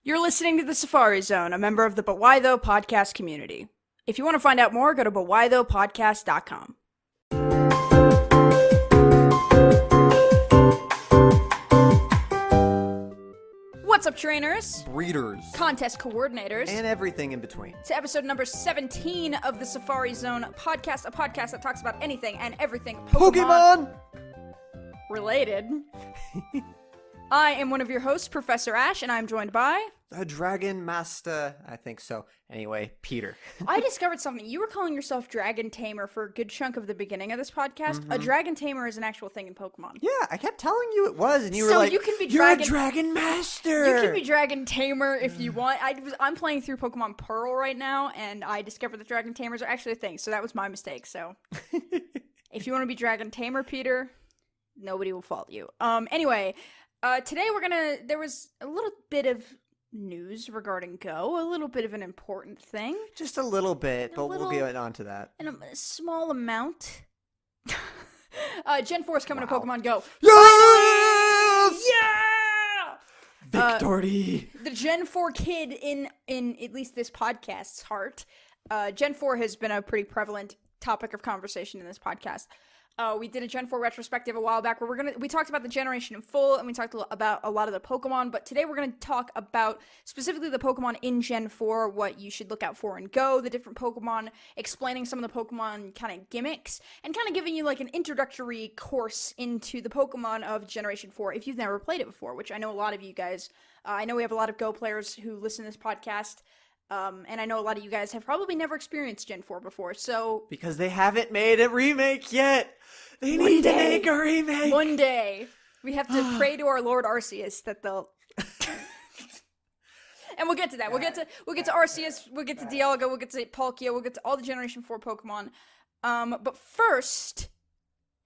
You're listening to The Safari Zone, a member of the But Why Though podcast community. If you want to find out more, go to butwhythoughpodcast.com. What's up, trainers? Breeders. Contest coordinators. And everything in between. To episode number 17 of the Safari Zone podcast, a podcast that talks about anything and everything Pokemon related. I am one of your hosts, Professor Ash, and I'm joined by... The Dragon Master, I think so. Anyway, Peter. I discovered something. You were calling yourself Dragon Tamer for a good chunk of the beginning of this podcast. A Dragon Tamer is an actual thing in Pokemon. Yeah, I kept telling you it was, and you were like, you can be you're a Dragon Master! You can be Dragon Tamer if you want. I'm playing through Pokemon Pearl right now, and I discovered that Dragon Tamers are actually a thing, so that was my mistake. So, if you want to be Dragon Tamer, Peter, nobody will fault you. Anyway, today there was a little bit of news regarding Go, a little bit of an important thing. Just a little bit, but we'll get on to that. And a small amount. Gen 4 is coming to Pokemon Go. Yes! Yeah! Victory! The Gen 4 kid in at least this podcast's heart. Gen 4 has been a pretty prevalent topic of conversation in this podcast. We did a Gen 4 retrospective a while back where we talked about the generation in full, and we talked about a lot of the Pokemon, but today we're going to talk about specifically the Pokemon in Gen 4, what you should look out for in Go, the different Pokemon, explaining some of the Pokemon kind of gimmicks, and kind of giving you like an introductory course into the Pokemon of Generation 4 if you've never played it before, which I know a lot of you guys, I know we have a lot of Go players who listen to this podcast. And I know a lot of you guys have probably never experienced Gen 4 before, so... Because they haven't made a remake yet! They need to make a remake! One day! We have to pray to our Lord Arceus that they'll... And we'll get to that. We'll get to Arceus, we'll get to Dialga, we'll get to Palkia, we'll get to all the Generation 4 Pokemon. But first...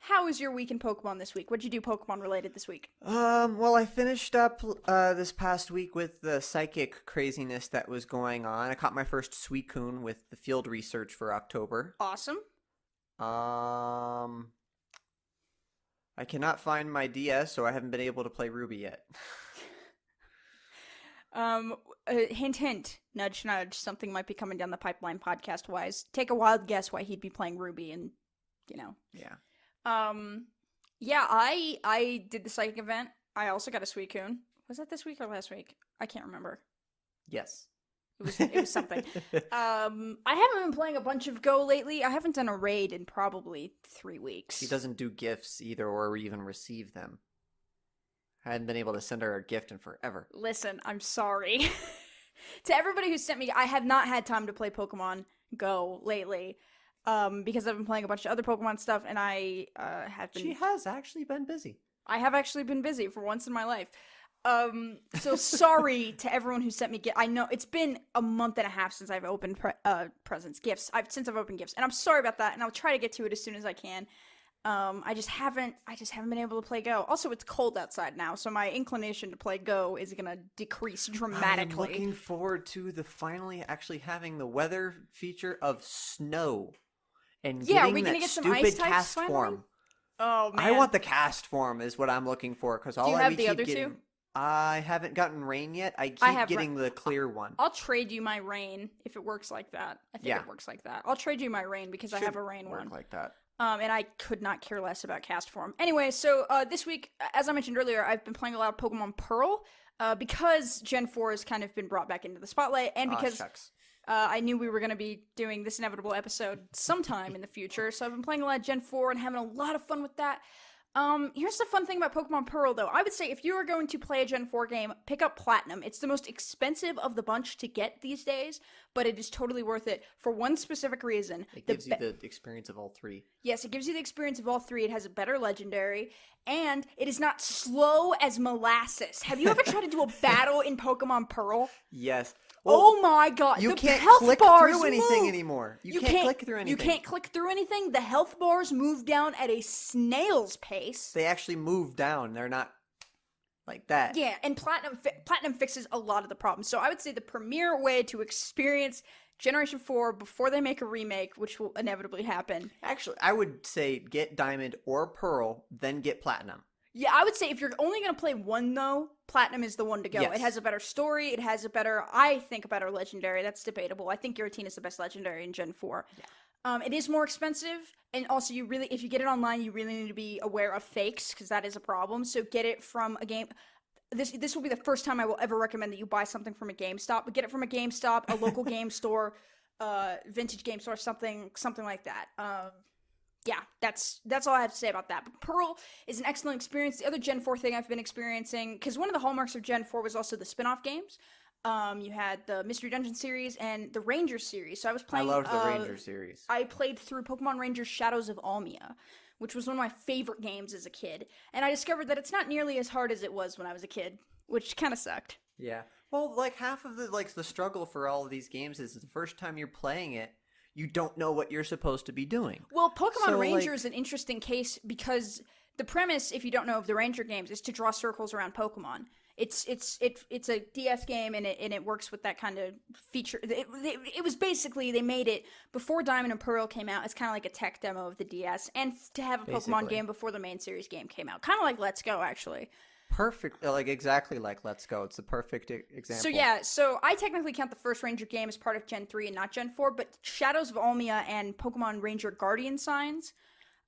How was your week in Pokemon this week? What'd you do Pokemon-related this week? Well, I finished up this past week with the psychic craziness that was going on. I caught my first Suicune with the field research for October. Awesome. I cannot find my DS, so I haven't been able to play Ruby yet. Hint, hint, nudge, nudge, something might be coming down the pipeline podcast-wise. Take a wild guess why he'd be playing Ruby and, Yeah. Yeah, I did the psychic event. I also got a Suicune. Was that this week or last week? I can't remember. Yes. It was something. I haven't been playing a bunch of Go lately. I haven't done a raid in probably 3 weeks. He doesn't do gifts either or even receive them. I hadn't been able to send her a gift in forever. Listen, I'm sorry. To everybody who sent me, I have not had time to play Pokemon Go lately. Because I've been playing a bunch of other Pokemon stuff, and I have been... She has actually been busy. I have actually been busy for once in my life. So sorry to everyone who sent me gifts. I know it's been a month and a half since I've opened gifts. Since I've opened gifts, and I'm sorry about that. And I'll try to get to it as soon as I can. I just haven't been able to play Go. Also, it's cold outside now, so my inclination to play Go is gonna decrease dramatically. I'm looking forward to finally actually having the weather feature of snow. And yeah, are we gonna get some stupid ice types cast finally? form. Oh man, I want the cast form is what I'm looking for because all Do you I have keep the other getting. two? I haven't gotten rain yet. I keep getting the clear one. I'll trade you my rain if it works like that. I think it works like that. I'll trade you my rain because I have a rain one. Like that. And I could not care less about cast form. Anyway, so this week, as I mentioned earlier, I've been playing a lot of Pokemon Pearl because Gen 4 has kind of been brought back into the spotlight, and because I knew we were going to be doing this inevitable episode sometime in the future, so I've been playing a lot of Gen 4 and having a lot of fun with that. Here's the fun thing about Pokemon Pearl, though. I would say if you are going to play a Gen 4 game, pick up Platinum. It's the most expensive of the bunch to get these days, but it is totally worth it for one specific reason. It gives you the experience of all three. Yes, it gives you the experience of all three. It has a better legendary, and it is not slow as molasses. Have you ever tried to do a battle in Pokemon Pearl? Yes. Well, oh my god. You can't click through anything anymore. You can't click through anything. You can't click through anything. The health bars move down at a snail's pace. They actually move down. They're not like that. Yeah, and Platinum fixes a lot of the problems. So I would say the premier way to experience Generation 4 before they make a remake, which will inevitably happen. Actually, I would say get Diamond or Pearl, then get Platinum. Yeah, I would say if you're only going to play one, though, Platinum is the one to go. Yes. It has a better story. It has a better, I think, a better Legendary. That's debatable. I think Giratina is the best Legendary in Gen 4. Yeah. It is more expensive, and also if you get it online, you really need to be aware of fakes, because that is a problem. So get it from a game. This will be the first time I will ever recommend that you buy something from a GameStop, but get it from a GameStop, a local game store, vintage game store, something like that. Yeah, that's all I have to say about that. But Pearl is an excellent experience. The other Gen 4 thing I've been experiencing, because one of the hallmarks of Gen 4 was also the spin-off games. You had the Mystery Dungeon series and the Ranger series. So I was playing. I loved the Ranger series. I played through Pokemon Ranger Shadows of Almia, which was one of my favorite games as a kid. And I discovered that it's not nearly as hard as it was when I was a kid, which kind of sucked. Yeah. Well, like half of the struggle for all of these games is the first time you're playing it, you don't know what you're supposed to be doing. Well, Pokemon Ranger is an interesting case because the premise, if you don't know of the Ranger games, is to draw circles around Pokemon. It's a DS game, and it works with that kind of feature. It was basically, they made it before Diamond and Pearl came out. It's kind of like a tech demo of the DS, and to have a Pokemon game before the main series game came out. Kind of like Let's Go, actually. Perfect, like exactly like Let's Go. It's the perfect example. So yeah, so I technically count the first Ranger game as part of Gen 3 and not Gen 4, but Shadows of Almia and Pokemon Ranger Guardian Signs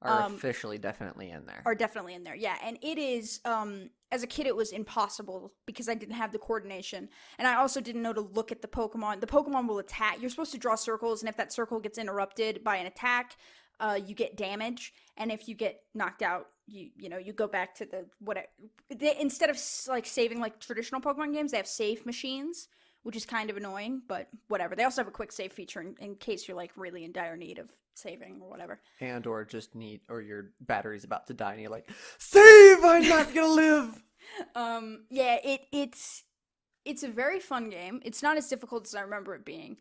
are officially definitely in there. Are definitely in there, yeah. And it is, as a kid, it was impossible because I didn't have the coordination. And I also didn't know to look at the Pokemon. The Pokemon will attack. You're supposed to draw circles, and if that circle gets interrupted by an attack, you get damage. And if you get knocked out, you go back to instead of like saving like traditional Pokemon games, they have save machines, which is kind of annoying, but whatever. They also have a quick save feature in case you're like really in dire need of saving or whatever. And or your battery's about to die and you're like, save! I'm not gonna live! Yeah, it's a very fun game. It's not as difficult as I remember it being.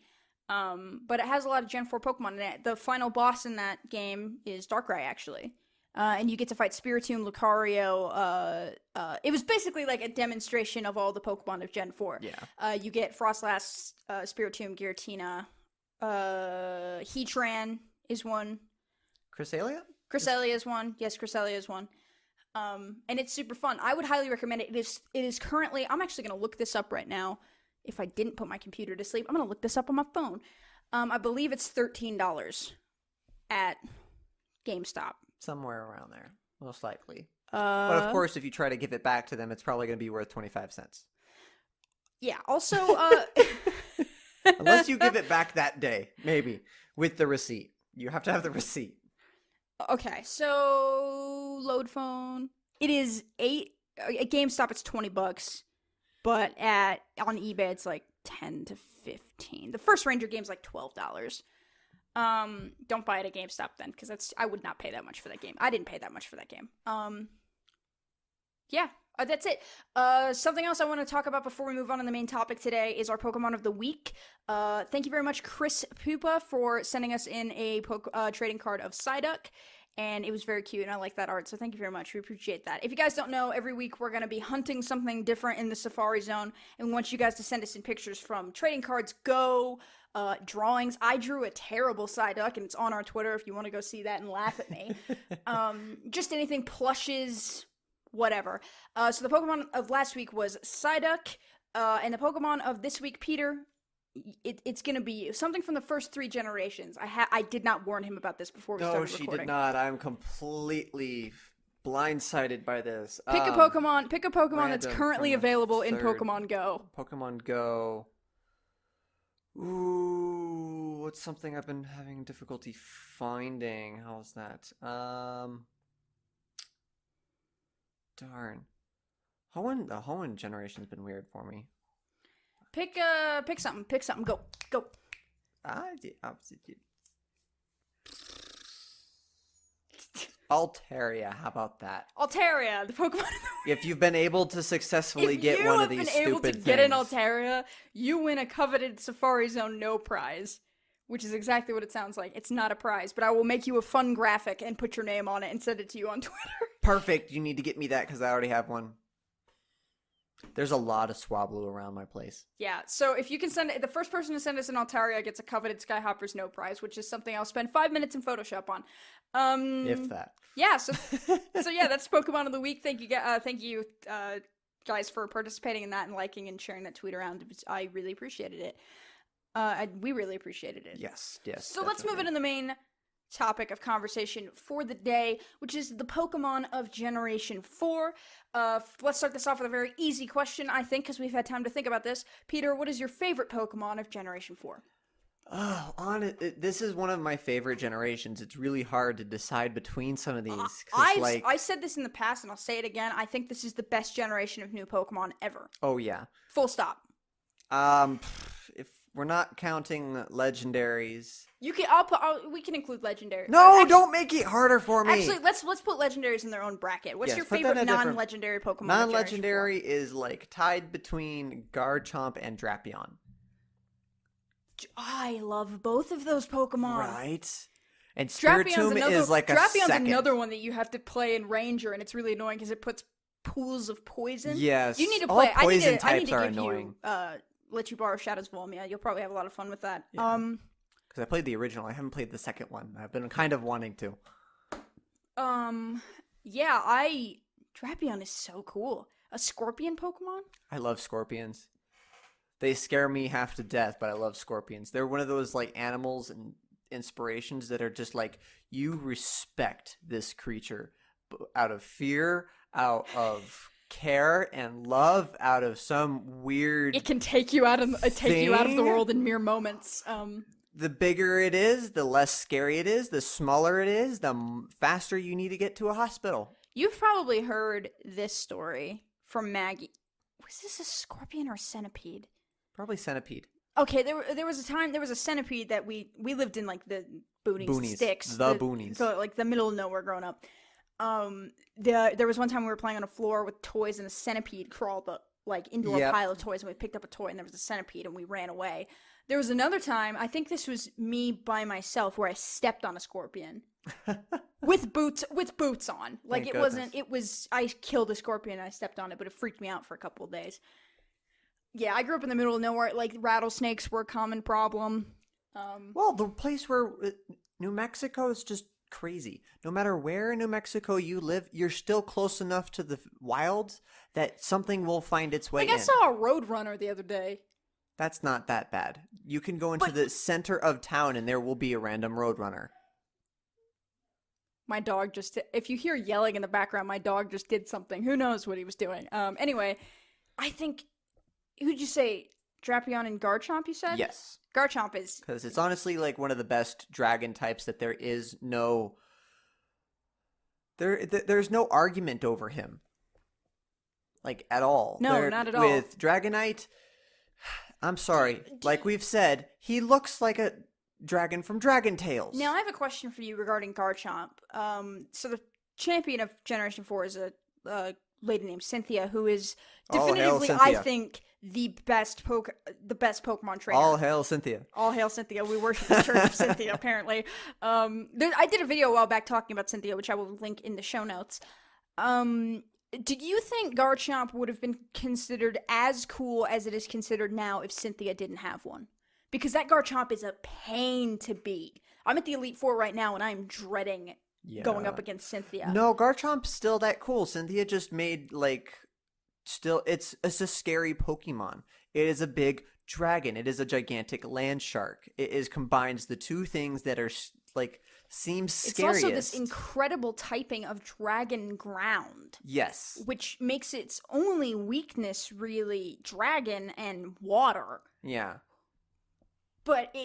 But it has a lot of Gen 4 Pokemon in it. The final boss in that game is Darkrai, actually. And you get to fight Spiritomb, Lucario. It was basically like a demonstration of all the Pokemon of Gen 4. Yeah. You get Frostlass, Spiritomb, Giratina, Heatran is one. Cresselia? Cresselia is one. Yes, Cresselia is one. And it's super fun. I would highly recommend it. It is currently, I'm actually going to look this up right now. If I didn't put my computer to sleep, I'm going to look this up on my phone. I believe it's $13 at GameStop. Somewhere around there, most likely. But of course, if you try to give it back to them, it's probably going to be worth 25 cents. Yeah, also... Unless you give it back that day, maybe, with the receipt. You have to have the receipt. Okay, so load phone. It is at GameStop it's $20, but on eBay it's like 10 to 15. The first Ranger game's like $12. Don't buy it at GameStop then, because I would not pay that much for that game. I didn't pay that much for that game. Yeah, that's it. Something else I want to talk about before we move on to the main topic today is our Pokemon of the Week. Thank you very much, Chris Pupa, for sending us in a trading card of Psyduck. And it was very cute, and I like that art, so thank you very much. We appreciate that. If you guys don't know, every week we're going to be hunting something different in the Safari Zone, and we want you guys to send us in pictures from trading cards, drawings. I drew a terrible Psyduck, and it's on our Twitter if you want to go see that and laugh at me. Just anything, plushes, whatever. So the Pokemon of last week was Psyduck, and the Pokemon of this week, Peter... It's gonna be something from the first 3 generations. I did not warn him about this before we started recording. No, she did not. I'm completely blindsided by this. Pick a Pokemon that's currently available in Pokemon Go. Pokemon Go. Ooh, what's something I've been having difficulty finding? How's that? Darn. The Hoenn generation's been weird for me. Pick something. Go. Altaria, how about that? Altaria, the Pokemon. If you've been able to successfully get one of these stupid things. If you have been able to get an Altaria, you win a coveted Safari Zone no prize, which is exactly what it sounds like. It's not a prize, but I will make you a fun graphic and put your name on it and send it to you on Twitter. Perfect. You need to get me that because I already have one. There's a lot of Swablu around my place. Yeah, so if you can send the first person to send us an Altaria gets a coveted Skyhopper Snow prize, which is something I'll spend 5 minutes in Photoshop on. If that. Yeah, so yeah, that's Pokemon of the week. Thank you, guys, for participating in that and liking and sharing that tweet around. I really appreciated it. We really appreciated it. Yes. So let's move into the main topic of conversation for the day, which is the Pokemon of Generation 4. Let's start this off with a very easy question, I think, because we've had time to think about this. Peter, what is your favorite Pokemon of Generation 4? Oh, this is one of my favorite generations. It's really hard to decide between some of these. I said this in the past, and I'll say it again. I think this is the best generation of new Pokemon ever. Oh, yeah. Full stop. If we're not counting legendaries... We can include legendaries. No, actually, don't make it harder for me. Actually, let's put legendaries in their own bracket. What's your favorite non-legendary Pokemon? Non-legendary is like tied between Garchomp and Drapion. I love both of those Pokemon. Right. And Spiritomb is like a Drapion's second. Another one that you have to play in Ranger, and it's really annoying because it puts pools of poison. Yes. You need to play. All poison I need types to are give annoying. Let you borrow Shadow's Volmia. You'll probably have a lot of fun with that. Yeah. Because I played the original. I haven't played the second one. I've been kind of wanting to. Yeah, Drapion is so cool. A scorpion Pokemon? I love scorpions. They scare me half to death, but I love scorpions. They're one of those like animals and inspirations that are just like, you respect this creature out of fear, out of care and love, out of some weird... It can take you out of the world in mere moments. The bigger it is, the less scary it is. The smaller it is, the faster you need to get to a hospital. You've probably heard this story from Maggie. Was this a scorpion or a centipede? Probably centipede. Okay, there was a centipede that we lived in, like the boonies sticks. The boonies. So like the middle of nowhere growing up. There was one time we were playing on a floor with toys and a centipede crawled up like into a pile of toys, and we picked up a toy and there was a centipede and we ran away. There was another time, I think this was me by myself, where I stepped on a scorpion with boots on. Like I killed a scorpion and I stepped on it, but it freaked me out for a couple of days. Yeah, I grew up in the middle of nowhere. Like rattlesnakes were a common problem. Well, the place where New Mexico is just crazy. No matter where in New Mexico you live, you're still close enough to the wilds that something will find its way in. I saw a roadrunner the other day. That's not that bad. You can go into the center of town and there will be a random roadrunner. My dog if you hear yelling in the background, my dog just did something. Who knows what he was doing? Anyway, I think, who'd you say, Drapion and Garchomp, you said? Yes. Garchomp is... Because it's honestly like one of the best dragon types that there is no... There's no argument over him. Like, at all. No, not at all. With Dragonite... I'm sorry. Like we've said, he looks like a dragon from Dragon Tales. Now, I have a question for you regarding Garchomp. So the champion of Generation 4 is a lady named Cynthia, who is definitively, I think, the best Pokemon trainer. All hail Cynthia. All hail Cynthia. We worship the Church of Cynthia, apparently. I did a video a while back talking about Cynthia, which I will link in the show notes. Do you think Garchomp would have been considered as cool as it is considered now if Cynthia didn't have one? Because that Garchomp is a pain to beat. I'm at the Elite Four right now, and I'm dreading going up against Cynthia. No, Garchomp's still that cool. Cynthia just made, it's a scary Pokemon. It is a big dragon. It is a gigantic land shark. It combines the two things that are, seems scariest. It's also this incredible typing of dragon ground. Yes. Which makes its only weakness really dragon and water. Yeah. But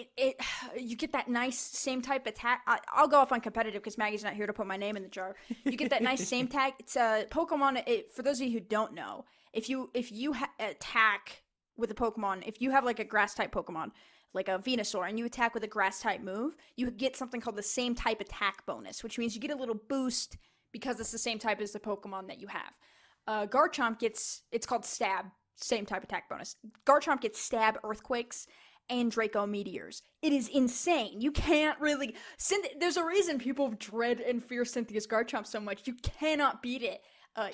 you get that nice same type attack. I'll go off on competitive because Maggie's not here to put my name in the jar. You get that nice same tag. It's a Pokemon. For those of you who don't know, if you attack with a Pokemon, if you have like a grass type Pokemon, like a Venusaur, and you attack with a grass type move, you get something called the same type attack bonus, which means you get a little boost because it's the same type as the Pokemon that you have. Garchomp it's called Stab, same type attack bonus. Garchomp gets Stab, Earthquakes, and Draco Meteors. It is insane. You can't really... There's a reason people dread and fear Cynthia's Garchomp so much. You cannot beat it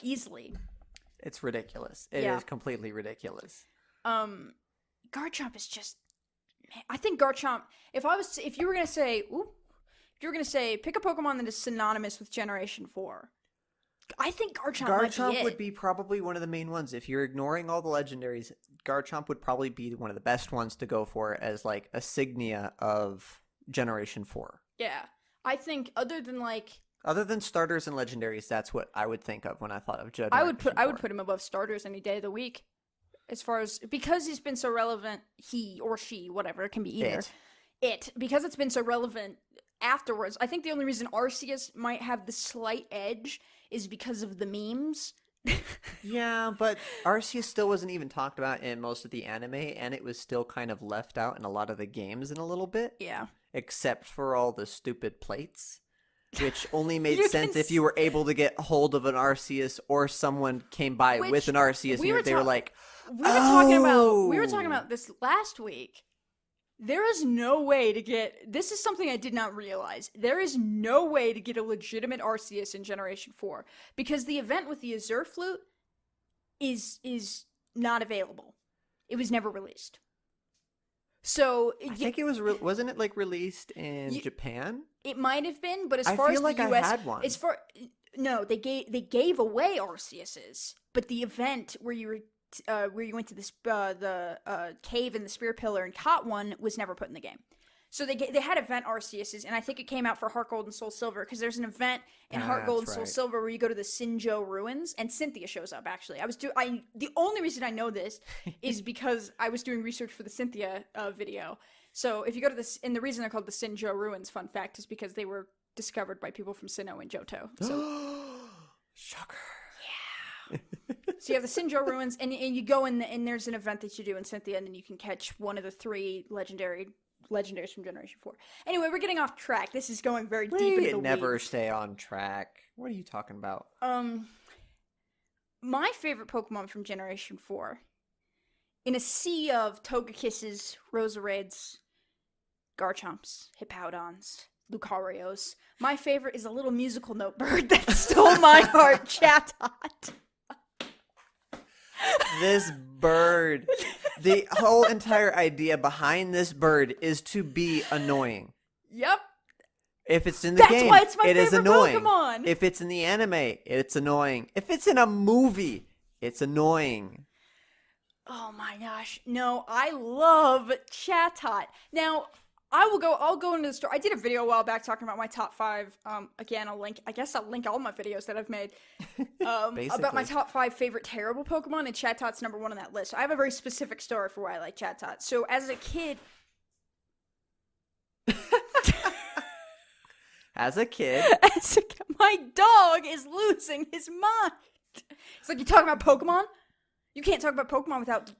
easily. It's ridiculous. It is completely ridiculous. Garchomp is just, man, I think Garchomp, if you were going to say, pick a Pokemon that is synonymous with Generation 4, I think Garchomp might be it. Would be probably one of the main ones. If you're ignoring all the legendaries, Garchomp would probably be one of the best ones to go for as like a signia of Generation 4. Yeah. I think other than starters and legendaries, that's what I would think of when I thought of Generation 4. I would put him above starters any day of the week. As far as, because he's been so relevant, he or she, whatever, it can be either. Because it's been so relevant afterwards, I think the only reason Arceus might have the slight edge is because of the memes. Yeah, but Arceus still wasn't even talked about in most of the anime, and it was still kind of left out in a lot of the games in a little bit. Yeah. Except for all the stupid plates, which only made sense if you were able to get hold of an Arceus or someone came by with an Arceus and they were like, we were talking about this last week. There is no way to get, this is something I did not realize. There is no way to get a legitimate Arceus in Generation 4 because the event with the Azure Flute is not available. It was never released. So I think it was wasn't it like released in Japan? It might have been, but as far as the US, I had one. No, they gave away Arceuses, but the event where you went to the cave in the Spear Pillar and caught one was never put in the game. So they had event Arceuses, and I think it came out for Heart Gold and Soul Silver because there's an event in Heart Gold and Soul Silver where you go to the Sinnoh ruins, and Cynthia shows up. Actually, the only reason I know this is because I was doing research for the Cynthia video. So if you go to this, and the reason they're called the Sinnoh ruins, fun fact, is because they were discovered by people from Sinnoh and Johto. So shocker. Yeah. So you have the Sinnoh ruins, and you go in, and there's an event that you do in Cynthia, and then you can catch one of the 3 legendaries from Generation 4. Anyway, we're getting off track. This is going very deep into the weeds. Never stay on track. What are you talking about? My favorite Pokemon from Generation 4, in a sea of Togekisses, Roseraids, Garchomps, Hippowdons, Lucarios, my favorite is a little musical note bird that stole my heart, Chatot. This bird. The whole entire idea behind this bird is to be annoying. Yep. If it's in the game, that's why it's my it is favorite annoying. Pokemon. If it's in the anime, it's annoying. If it's in a movie, it's annoying. Oh my gosh. No, I love Chatot. Now, I'll go into the story. I did a video a while back talking about my top 5. Again, I'll link all my videos that I've made about my top 5 favorite terrible Pokemon, and Chatot's number 1 on that list. I have a very specific story for why I like Chatot. So as a kid, my dog is losing his mind. It's like, you talking about Pokemon? You can't talk about Pokemon without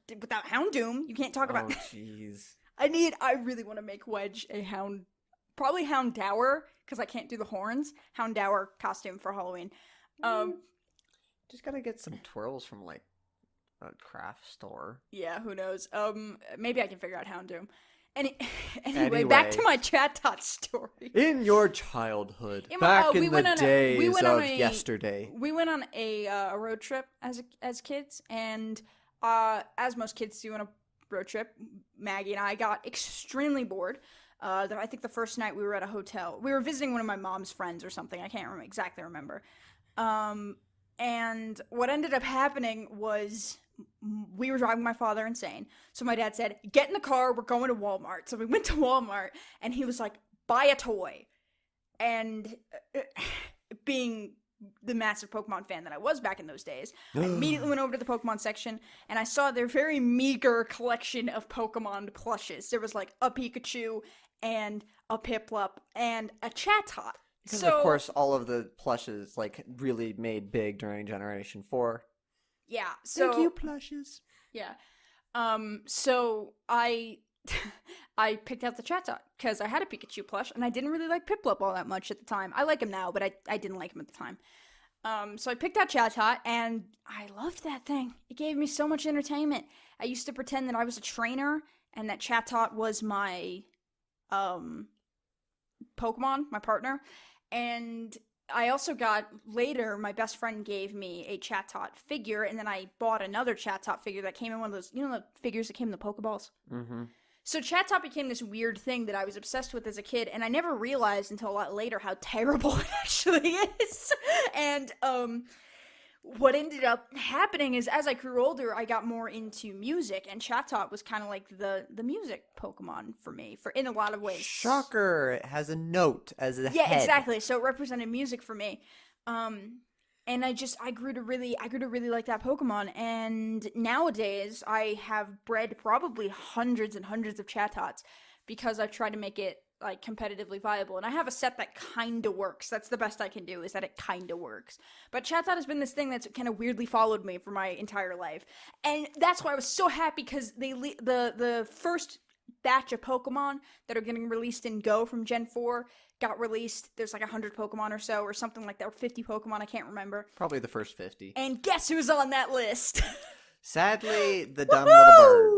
Houndoom. You can't talk about. Oh, jeez. I really want to make Wedge a probably Houndour, because I can't do the horns. Houndour costume for Halloween. Just gotta get some twirls from like a craft store. Yeah, who knows? Maybe I can figure out Houndoom. Anyway, back to my Chatot story. In your childhood, back in the days of yesterday, we went on a road trip as kids, and as most kids do on a road trip, Maggie and I got extremely bored. I think the first night we were at a hotel. We were visiting one of my mom's friends or something. I can't exactly remember. And what ended up happening was we were driving my father insane. So my dad said, "Get in the car, we're going to Walmart." So we went to Walmart, and he was like, "Buy a toy." And being the massive Pokemon fan that I was back in those days, I immediately went over to the Pokemon section, and I saw their very meager collection of Pokemon plushes. There was like a Pikachu and a Piplup and a Chatot. Because of course all of the plushes like really made big during Generation 4. Yeah. So thank you, plushes. Yeah. So I picked out the Chatot because I had a Pikachu plush, and I didn't really like Piplup all that much at the time. I like him now, but I didn't like him at the time. So I picked out Chatot, and I loved that thing. It gave me so much entertainment. I used to pretend that I was a trainer, and that Chatot was my Pokemon, my partner. And I also got later. My best friend gave me a Chatot figure, and then I bought another Chatot figure that came in one of those, the figures that came in the Pokeballs. Mm-hmm. So Chatot became this weird thing that I was obsessed with as a kid, and I never realized until a lot later how terrible it actually is. And what ended up happening is as I grew older, I got more into music, and Chatot was kind of like the music Pokemon for me, in a lot of ways. Shocker! It has a note as a head. Yeah, exactly. So it represented music for me. And I grew to really like that Pokemon. And nowadays, I have bred probably hundreds and hundreds of Chatots because I've tried to make it like competitively viable. And I have a set that kind of works. That's the best I can do, is that it kind of works. But Chatot has been this thing that's kind of weirdly followed me for my entire life. And that's why I was so happy, because the first batch of Pokemon that are getting released in Go from Gen 4 got released. There's like 100 Pokemon or so, or something like that, or 50 Pokemon, I can't remember. Probably the first 50. And guess who's on that list? Sadly, the dumb little bird.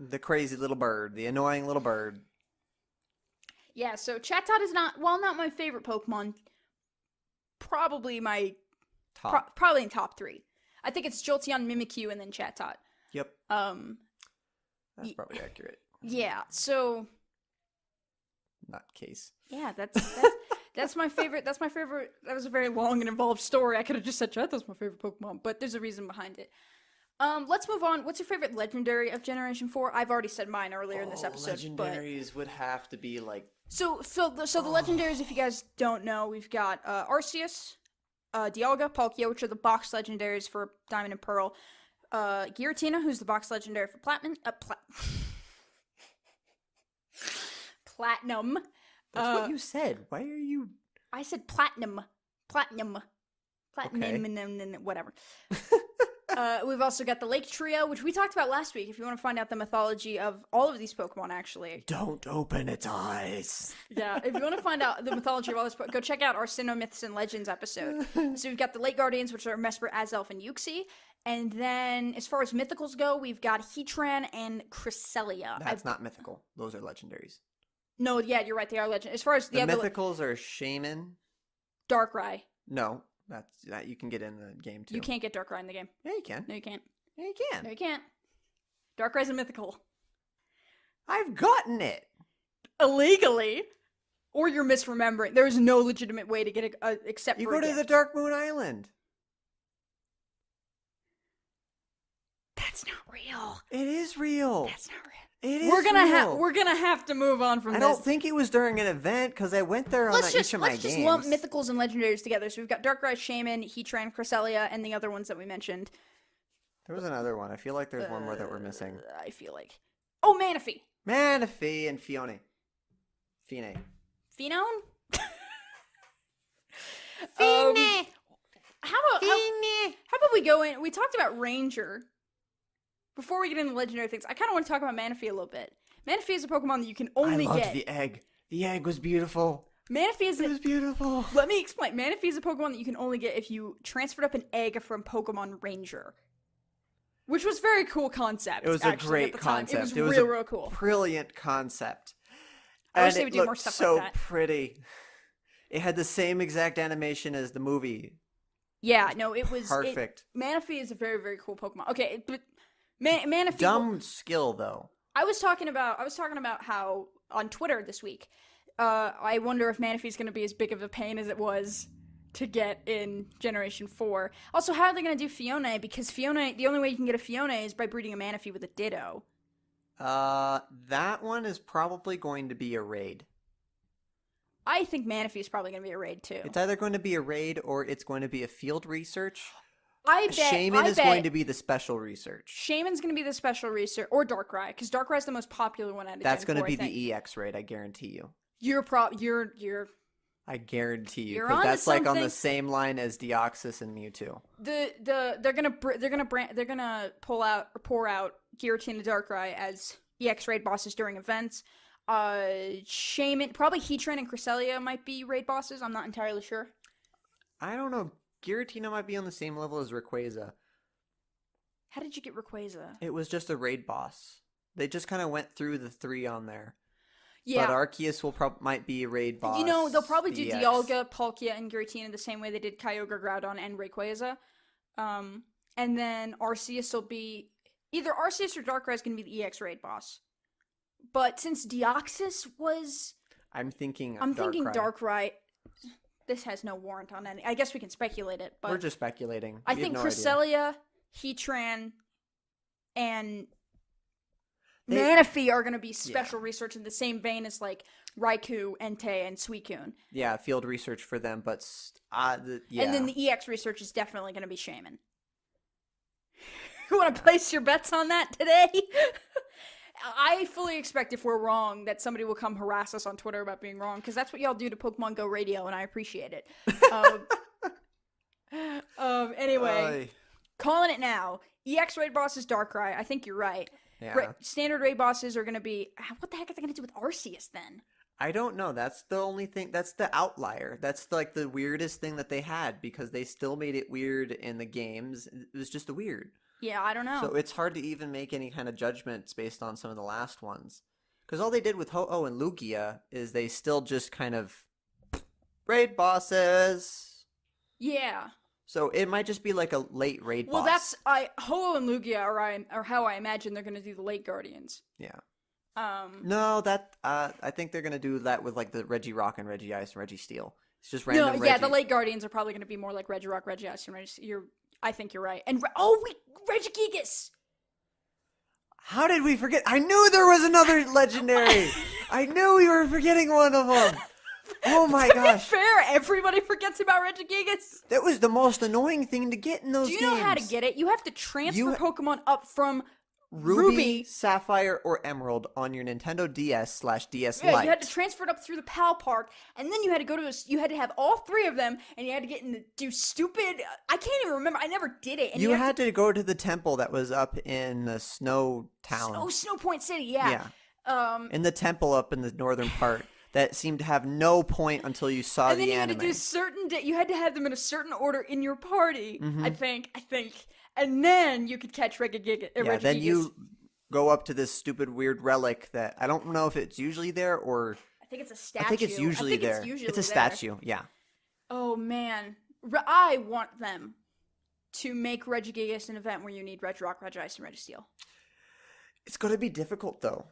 The crazy little bird. The annoying little bird. Yeah, so Chatot is not my favorite Pokemon. Probably my Top. probably in top 3. I think it's Jolteon, Mimikyu, and then Chatot. Yep. That's probably accurate. Yeah, so Not case. yeah, that's my favorite. That's my favorite. That was a very long and involved story. I could have just said Chatot my favorite Pokemon, but there's a reason behind it. Let's move on. What's your favorite legendary of Generation 4? I've already said mine earlier in this episode. Legendaries would have to be like... So the legendaries, if you guys don't know, we've got Arceus, Dialga, Palkia, which are the box legendaries for Diamond and Pearl. Giratina, who's the box legendary for Platinum. Platinum. That's what you said. Why are you... I said Platinum. Platinum, Okay. whatever. We've also got the Lake Trio, which we talked about last week. If you want to find out the mythology of all of these Pokemon, actually. Don't open its eyes. Yeah, if you want to find out the mythology of all this, go check out our Sinnoh Myths and Legends episode. So we've got the Lake Guardians, which are Mesper, Azelf, and Uxie. And then, as far as mythicals go, we've got Heatran and Cresselia. That's not mythical. Those are legendaries. No, yeah, you're right. They are legend. As far as The mythicals are Shaman. Darkrai. No, that you can get in the game too. You can't get Darkrai in the game. Yeah, you can. No, you can't. Yeah, you can. No, you can't. Darkrai's a mythical. I've gotten it. Illegally. Or you're misremembering. There is no legitimate way to get it except You for go a to the gift. Dark Moon Island. That's not real. It is real. That's not real. It is We're real. gonna have to move on from I this. don't think it was during an event because I went there on each of my let's games. just lump mythicals and legendaries together. So we've got Darkrai, Shaman, Heatran, Cresselia, and the other ones that we mentioned. There was another one. I feel like there's one more that we're missing. I feel like. Oh, Manaphy. Manaphy and Fine. Phenone? Fine. How about we go in? We talked about Ranger. Before we get into legendary things, I kind of want to talk about Manaphy a little bit. Manaphy is a Pokemon that you can only I loved get. the egg. The egg was beautiful. Manaphy It was beautiful. Let me explain. Manaphy is a Pokemon that you can only get if you transferred up an egg from Pokemon Ranger. Which was a very cool concept. It was actually, a great at the time. concept. It was real cool. Brilliant concept. I wish And they would it do more looked stuff so like that. pretty. It had the same exact animation as the movie. Yeah, no, it was Perfect. Manaphy is a very, very cool Pokemon. Okay, but Manaphy. Dumb skill though. I was talking about how on Twitter this week. I wonder if Manaphy is going to be as big of a pain as it was to get in Generation 4. Also, how are they going to do Fiona? Because Fiona, the only way you can get a Fiona is by breeding a Manaphy with a Ditto. That one is probably going to be a raid. I think Manaphy is probably going to be a raid too. It's either going to be a raid or it's going to be a field research. I bet Shaman is going to be the special research. Shaman's going to be the special research, or Darkrai, because Darkrai's the most popular one out of That's Gen 4, going to be I think. the EX raid, I guarantee you. You're I guarantee you, You're because onto that's like on something. the same line as Deoxys and Mewtwo. they're gonna pour out Giratina Darkrai as EX raid bosses during events. Shaman, probably Heatran and Cresselia might be raid bosses. I'm not entirely sure. I don't know. Giratina might be on the same level as Rayquaza. How did you get Rayquaza? It was just a raid boss. They just kind of went through the 3 on there. Yeah. But Arceus might be a raid boss. They'll probably do EX. Dialga, Palkia, and Giratina the same way they did Kyogre, Groudon, and Rayquaza. And then Arceus will be... Either Arceus or Darkrai is going to be the EX raid boss. But since Deoxys was... I'm thinking Darkrai. This has no warrant on any... I guess we can speculate it, but... We're just speculating. I think Cresselia, Heatran, and... Manaphy are going to be special research in the same vein as, like, Raikou, Entei, and Suicune. Yeah, field research for them, but... And then the EX research is definitely going to be Shaman. You want to place your bets on that today? I fully expect if we're wrong that somebody will come harass us on Twitter about being wrong, because that's what y'all do to Pokemon Go Radio, and I appreciate it. Anyway, calling it now. EX raid boss is Darkrai. I think you're right. Yeah. Standard raid bosses are going to be... What the heck are they going to do with Arceus, then? I don't know. That's the only thing. That's the outlier. That's like the weirdest thing that they had, because they still made it weird in the games. It was just weird. Yeah, I don't know. So it's hard to even make any kind of judgments based on some of the last ones. Because all they did with Ho-Oh and Lugia is they still just kind of... raid bosses! Yeah. So it might just be like a late raid boss. Well, that's... Ho-Oh and Lugia are how I imagine they're going to do the late Guardians. Yeah. No, I think they're gonna do that with like the Regirock and Regice and Registeel. It's just random. Yeah, the late Guardians are probably gonna be more like Regirock, Regice, and I think you're right. And Regigigas. How did we forget? I knew there was another legendary. I knew we were forgetting one of them. Oh my gosh! Fair, everybody forgets about Regigigas. That was the most annoying thing to get in those games. Do you know how to get it? You have to transfer Pokemon up from Ruby, Sapphire, or Emerald on your Nintendo DS/DS Lite. Yeah, you had to transfer it up through the PAL Park, and then you had to go to you had to have all three of them, and you had to do stupid... I can't even remember. I never did it. And you had to go to the temple that was up in the Snow Town. Snow Point City, yeah. In the temple up in the northern part. That seemed to have no point until you saw the anime. And then you had to do you had to have them in a certain order in your party, I think. And then you could catch Regigigas. Yeah, then you go up to this stupid weird relic that I don't know if it's usually there or... I think it's a statue. I think it's usually there. It's a statue, yeah. Oh, man. I want them to make Regigigas an event where you need Regirock, Regice, and Registeel. It's going to be difficult, though.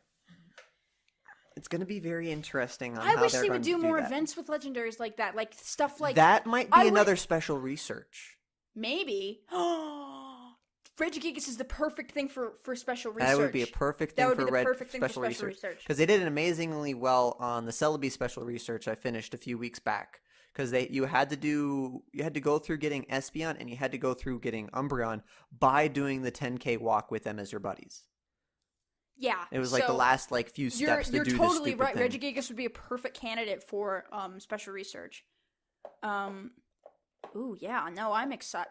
It's going to be very interesting on I how wish they're they going would to do more that. events with legendaries like that, like stuff like that might be another special research. Maybe. Regigigas is the perfect thing for special research. That would be a perfect thing for special research. Because they did it amazingly well on the Celebi special research I finished a few weeks back. Because you had to go through getting Espeon and you had to go through getting Umbreon by doing the 10K walk with them as your buddies. Yeah. It was like the last few steps to do this stupid thing. You're totally right. Regigigas would be a perfect candidate for special research. Ooh, yeah. No, I'm excited.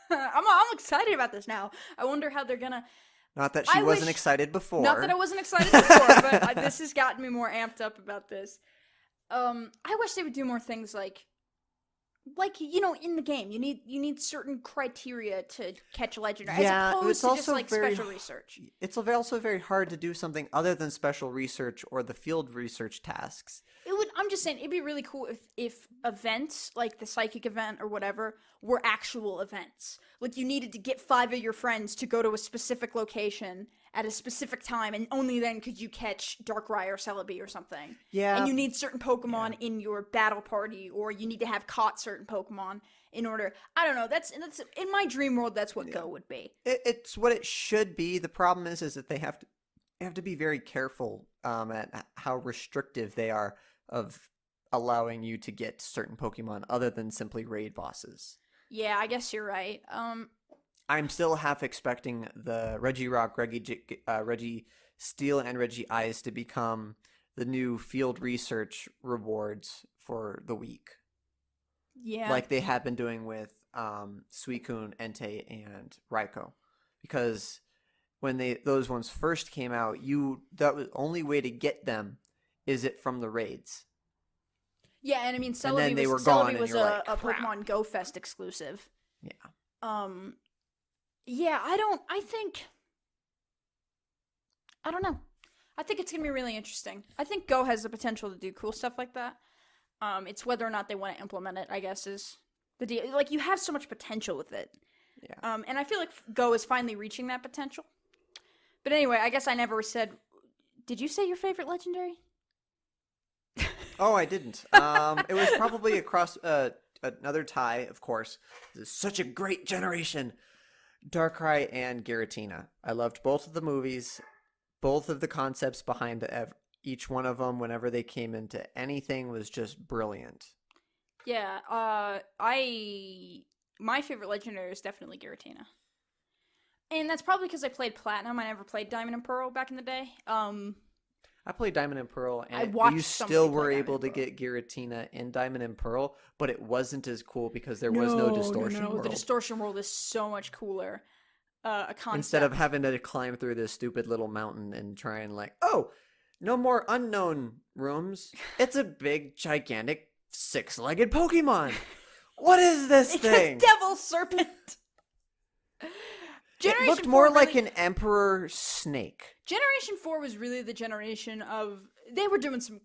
I'm excited about this now. I wonder how they're gonna... Not that she wasn't excited before. Not that I wasn't excited before, but this has gotten me more amped up about this. I wish they would do more things like in the game, you need certain criteria to catch legendary, as opposed to just special research. It's also very hard to do something other than special research or the field research tasks. I'm just saying, it'd be really cool if events, like the psychic event or whatever, were actual events. Like, you needed to get 5 of your friends to go to a specific location at a specific time, and only then could you catch Darkrai or Celebi or something. Yeah. And you need certain Pokemon in your battle party, or you need to have caught certain Pokemon in order... I don't know, that's in my dream world, that's what Go would be. It's what it should be. The problem is that they have to be very careful at how restrictive they are of allowing you to get certain Pokemon other than simply raid bosses. Yeah, I guess you're right. I'm still half expecting the Regirock, Registeel, and Regice to become the new field research rewards for the week. Yeah. Like they have been doing with Suicune, Entei, and Raikou. Because when those ones first came out, that was the only way to get them is it from the raids. Yeah, and I mean, Celebi was a Pokemon Go Fest exclusive. Yeah. Yeah, I don't know. I think it's gonna be really interesting. I think Go has the potential to do cool stuff like that. It's whether or not they want to implement it, I guess, is the deal. Like, you have so much potential with it. Yeah. And I feel like Go is finally reaching that potential. But anyway, I guess I never said. Did you say your favorite legendary? Oh, I didn't. It was probably across another tie, of course. This is such a great generation. Darkrai and Giratina. I loved both of the movies, both of the concepts behind each one of them. Whenever they came into anything, was just brilliant. Yeah. My favorite legendary is definitely Giratina. And that's probably because I played Platinum. I never played Diamond and Pearl back in the day. I played Diamond and Pearl, I and watched you somebody still play were Diamond able and to Pearl. get Giratina in Diamond and Pearl, but it wasn't as cool because there was no distortion world. The distortion world is so much cooler. A concept. Instead of having to climb through this stupid little mountain and try and no more unknown rooms. It's a big, gigantic, 6-legged Pokemon. What is this thing? It's a devil serpent. It looked more like an emperor snake. Generation 4 was really the generation of... They were doing some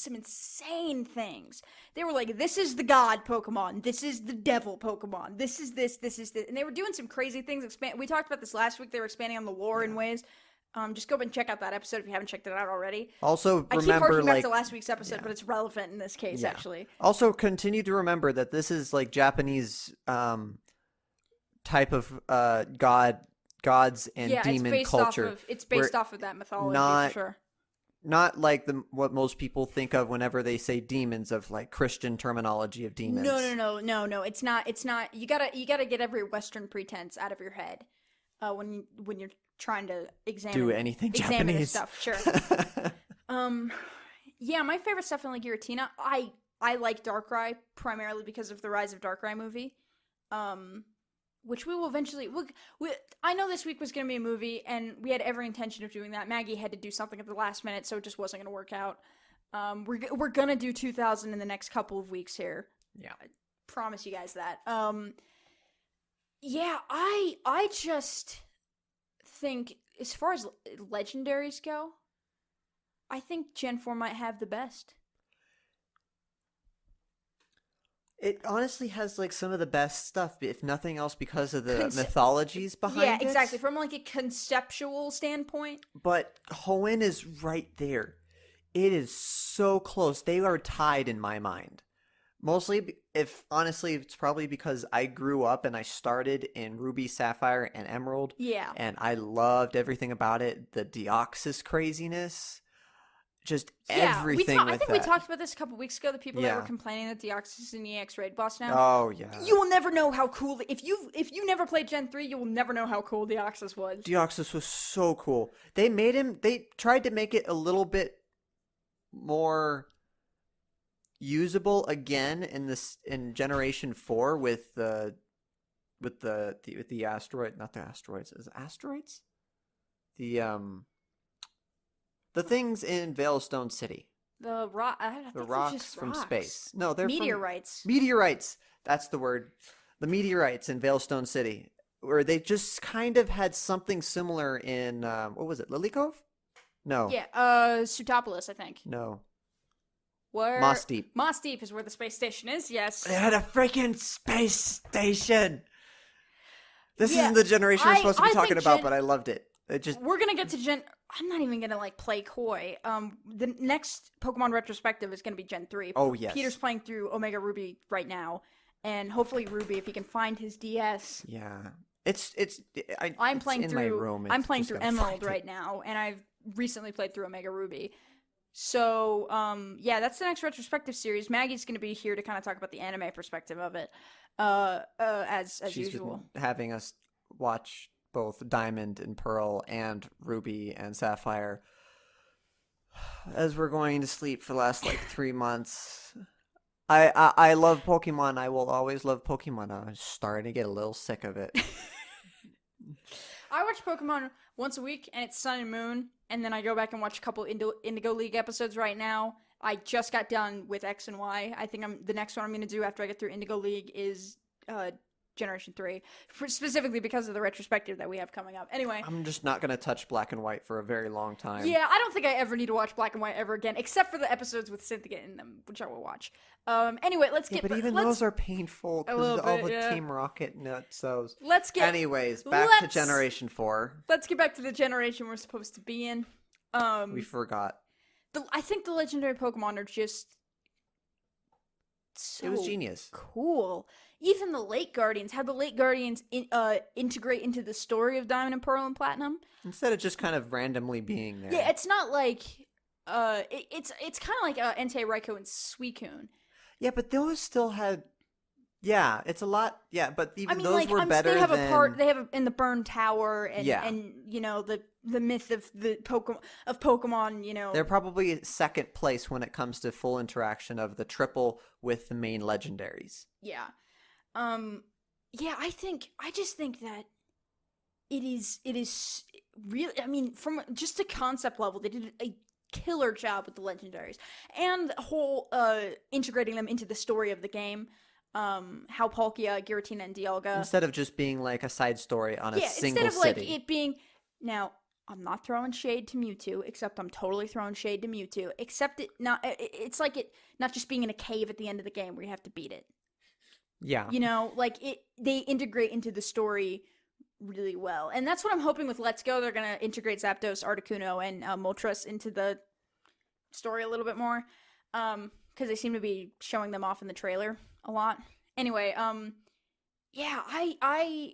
insane things. They were like, this is the god Pokemon. This is the devil Pokemon. This is this. And they were doing some crazy things. We talked about this last week. They were expanding on the lore in ways. Just go and check out that episode if you haven't checked it out already. Also, I keep remember, harking back to last week's episode, but it's relevant in this case, actually. Also, continue to remember that this is like Japanese type of gods and demon culture. It's based off of that mythology, for sure. Not like what most people think of whenever they say demons, of like Christian terminology of demons. No. It's not. You gotta get every Western pretense out of your head when you're trying to examine Japanese stuff. Sure. Yeah, my favorite stuff in like Giratina. I like Darkrai primarily because of the Rise of Darkrai movie. Which we will eventually... I know this week was going to be a movie, and we had every intention of doing that. Maggie had to do something at the last minute, so it just wasn't going to work out. We're going to do 2000 in the next couple of weeks here. Yeah. I promise you guys that. Yeah, I just think, as far as legendaries go, I think Gen 4 might have the best. It honestly has like some of the best stuff, if nothing else, because of the mythologies behind it. Yeah, exactly. From like a conceptual standpoint. But Hoenn is right there. It is so close. They are tied in my mind. Mostly, honestly, it's probably because I grew up and I started in Ruby, Sapphire, and Emerald. Yeah. And I loved everything about it. The Deoxys craziness. Just everything with that. I think we talked about this a couple weeks ago. The people that were complaining that Deoxys is an EX raid boss now. Oh yeah. You will never know how cool. If you never played Gen 3, you will never know how cool Deoxys was. Deoxys was so cool. They made him. They tried to make it a little bit more usable again in Generation 4 with the asteroid. Not the asteroids. Is it asteroids? The things in Veilstone City. The rocks from space. No, they're meteorites. Meteorites. That's the word. The meteorites in Veilstone City, where they just kind of had something similar in what was it? Lily Cove? No. Yeah. Sutopolis, I think. No. Where? Moss Deep. Moss Deep is where the space station is. Yes. They had a freaking space station. This isn't the generation we're supposed to be talking about, but I loved it. We're gonna get to Gen. I'm not even gonna like play coy. The next Pokemon retrospective is gonna be Gen 3. Oh yes. Peter's playing through Omega Ruby right now, and hopefully Ruby, if he can find his DS. Yeah. I'm playing in through my room. I'm playing through Emerald right now, and I've recently played through Omega Ruby. So, yeah, that's the next retrospective series. Maggie's gonna be here to kind of talk about the anime perspective of it, as She's usual. Been having us watch both Diamond and Pearl and Ruby and Sapphire as we're going to sleep for the last like 3 months. I love Pokemon. I will always love Pokemon. I'm starting to get a little sick of it. I watch Pokemon once a week, and it's Sun and Moon, and then I go back and watch a couple Indigo League episodes right now. I just got done with X and Y. I think the next one I'm going to do after I get through Indigo League is Generation 3, specifically because of the retrospective that we have coming up. Anyway. I'm just not going to touch Black and White for a very long time. Yeah, I don't think I ever need to watch Black and White ever again, except for the episodes with Cynthia in them, which I will watch. Anyway, but even those are painful because all the Team Rocket nutsos. Anyways, back to Generation 4. Let's get back to the generation we're supposed to be in. We forgot. I think the legendary Pokemon are just so it was genius. Cool. Even the Lake Guardians, how the Lake Guardians integrate into the story of Diamond and Pearl and Platinum. Instead of just kind of randomly being there. Yeah, it's not like it's kind of like Entei, Raikou, and Suicune. Yeah, but those still had. Yeah, it's a lot. Yeah, but even those were better. They have than... a part. They have in the Burn Tower, and yeah. and you know the myth of the Pokemon. You know, they're probably second place when it comes to full interaction of the triple with the main legendaries. Yeah, yeah. I just think that it is really. I mean, from just a concept level, they did a killer job with the legendaries and the whole integrating them into the story of the game. How Palkia, Giratina, and Dialga, instead of just being like a side story on a single instead of city. like it being. Now, I'm not throwing shade to Mewtwo, except I'm totally throwing shade to Mewtwo. Except it's like it not just being in a cave at the end of the game where you have to beat it. Yeah, you know, like they integrate into the story really well, and that's what I'm hoping with Let's Go. They're gonna integrate Zapdos, Articuno, and Moltres into the story a little bit more, because they seem to be showing them off in the trailer a lot. Anyway, yeah, I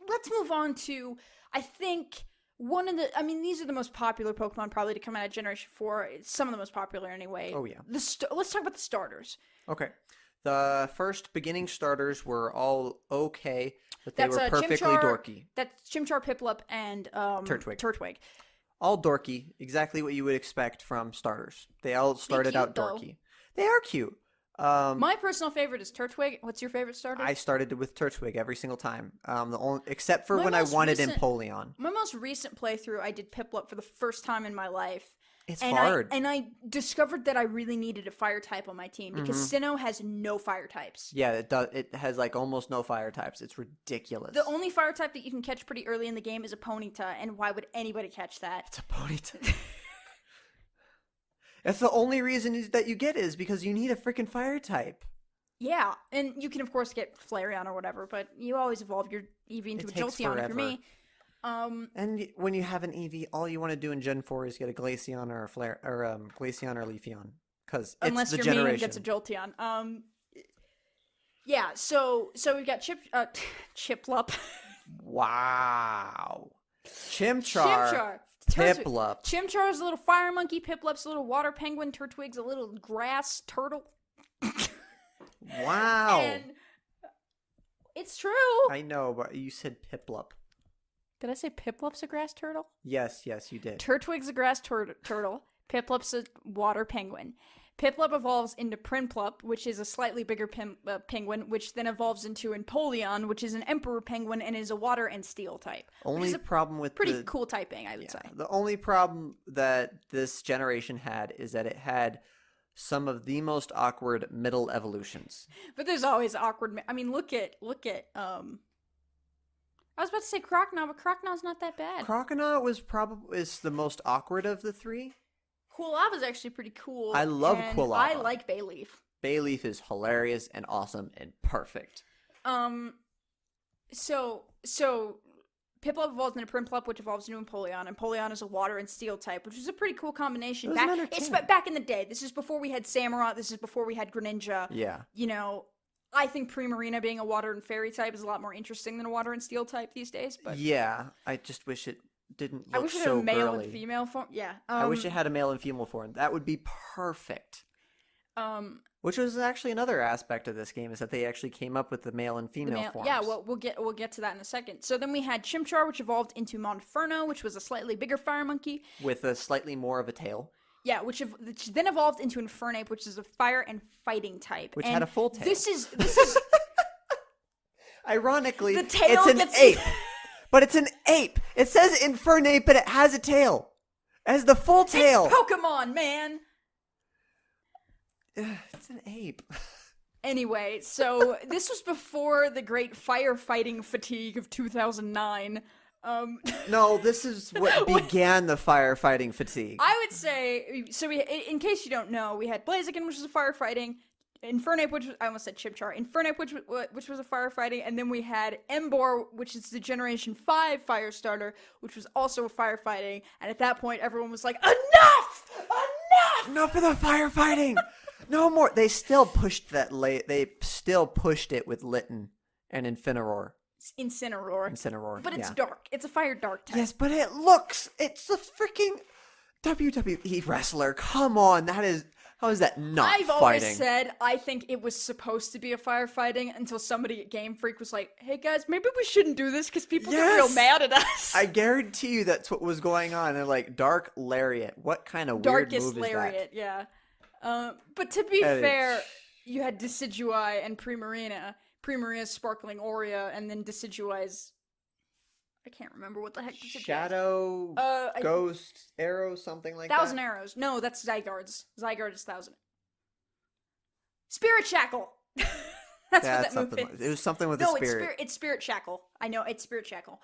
let's move on to, I think these are the most popular Pokemon probably to come out of Generation 4. It's some of the most popular anyway. Oh yeah. Let's talk about the starters. Okay. The first beginning starters were all okay, but they were perfectly dorky. That's Chimchar, Piplup, and Turtwig. All dorky, exactly what you would expect from starters. They all started out dorky. They are cute. My personal favorite is Turtwig. What's your favorite starter? I started with Turtwig every single time. Except for when I wanted Empoleon. My most recent playthrough, I did Piplup for the first time in my life. It's hard. I discovered that I really needed a fire type on my team because Sinnoh has no fire types. Yeah, it does. It has like almost no fire types. It's ridiculous. The only fire type that you can catch pretty early in the game is a Ponyta, and why would anybody catch that? It's a Ponyta. That's the only reason that you get is because you need a freaking fire type. Yeah, and you can of course get Flareon or whatever, but you always evolve your Eevee into a Jolteon if you're me. And when you have an Eevee, all you want to do in Gen 4 is get a Glaceon or a Glaceon or Leafeon, because unless you're me and gets a Jolteon. Yeah. So we've got Chiplup. Wow. Chimchar. Piplup. Chimchar is a little fire monkey. Piplup's a little water penguin. Turtwig's a little grass turtle. Wow. And it's true. I know, but you said Piplup. Did I say Piplup's a grass turtle? Yes, you did. Turtwig's a grass turtle. Piplup's a water penguin. Piplup evolves into Prinplup, which is a slightly bigger penguin, which then evolves into Empoleon, which is an emperor penguin and is a water and steel type. Only problem with pretty cool typing, I would say. The only problem that this generation had is that it had some of the most awkward middle evolutions. But there's always awkward. I mean, look at. I was about to say Croconaw, but Croconaw's not that bad. Croconaw is the most awkward of the three. Quilava's actually pretty cool. I love Quilava. I like Bayleaf. Bayleaf is hilarious and awesome and perfect. So Piplup evolves into Prinplup, which evolves into Empoleon. Empoleon is a water and steel type, which is a pretty cool combination. It's back in the day. This is before we had Samurott. This is before we had Greninja. Yeah. You know, I think Primarina being a water and fairy type is a lot more interesting than a water and steel type these days. But yeah, I just wish it didn't look so girly. I wish it had a male and female form. Yeah. I wish it had a male and female form. That would be perfect. Which was actually another aspect of this game, is that they actually came up with the male and female forms. Yeah, well, we'll get to that in a second. So then we had Chimchar, which evolved into Monferno, which was a slightly bigger fire monkey with a slightly more of a tail. Yeah, which then evolved into Infernape, which is a fire and fighting type, which had a full tail. This is ironically, the tail it's an ape, but it's an ape. It says Infernape, but it has a tail. It has the full tail. It's Pokemon, man. It's an ape. Anyway, so this was before the great firefighting fatigue of 2009. No, this is what began the firefighting fatigue. I would say, so in case you don't know, we had Blaziken, which was a firefighting, Infernape, which was, I almost said Chimchar, Infernape, which was a firefighting, and then we had Emboar, which is the Generation 5 fire starter, which was also a firefighting, and at that point everyone was like, enough! Enough of the firefighting! No more. They still pushed that they still pushed it with Litten and Incineroar. Incineroar. But it's dark. It's a fire dark type. Yes, but it's a freaking WWE wrestler. Come on, how is that not I've fighting? always said I think it was supposed to be a firefighting until somebody at Game Freak was like, hey guys, maybe we shouldn't do this because people get real mad at us. I guarantee you that's what was going on. They're like, Dark Lariat. What kind of weird move is Lariat, yeah. But to be fair, you had Decidueye and Primarina. Primarina's Sparkling Aurea, and then Decidueye's... I can't remember what the heck Decidueye is. Shadow, Ghost, Arrow, something like 1,000 Arrows. No, that's Zygarde's. Zygarde is 1,000. Spirit Shackle! That's what that move is. It was something with the spirit. No, it's Spirit Shackle. I know, it's Spirit Shackle.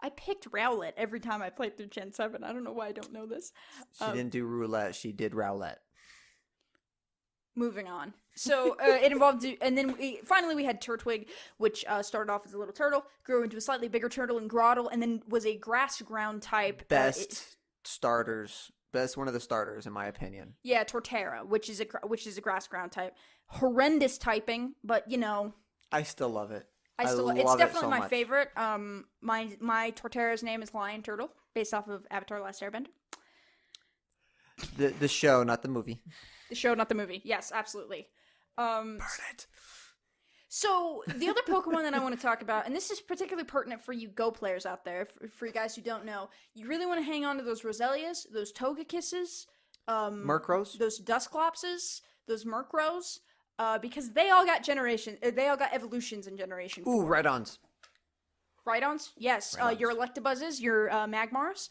I picked Rowlet every time I played through Gen 7. I don't know why I don't know this. She didn't do Roulette, she did Rowlet. Moving on. So it involved, and then finally we had Turtwig, which started off as a little turtle, grew into a slightly bigger turtle in Groddle, and then was a grass ground type. Best one of the starters in my opinion. Yeah, Torterra, which is a grass ground type. Horrendous typing, but you know. I still love it. It's definitely my favorite. My Torterra's name is Lion Turtle, based off of Avatar: Last Airbender. The show, not the movie. The show, not the movie. Yes, absolutely. Burn it. So, the other Pokemon that I want to talk about, and this is particularly pertinent for you Go players out there, for you guys who don't know, you really want to hang on to those Roselias, those Togekisses, Murkrows, those Dusclopses, those Murkrows, because they all got evolutions in Generation 4. Ooh, Rhydons. Rhydons? Yes. Rhydons. Your Electabuzzes, your Magmars.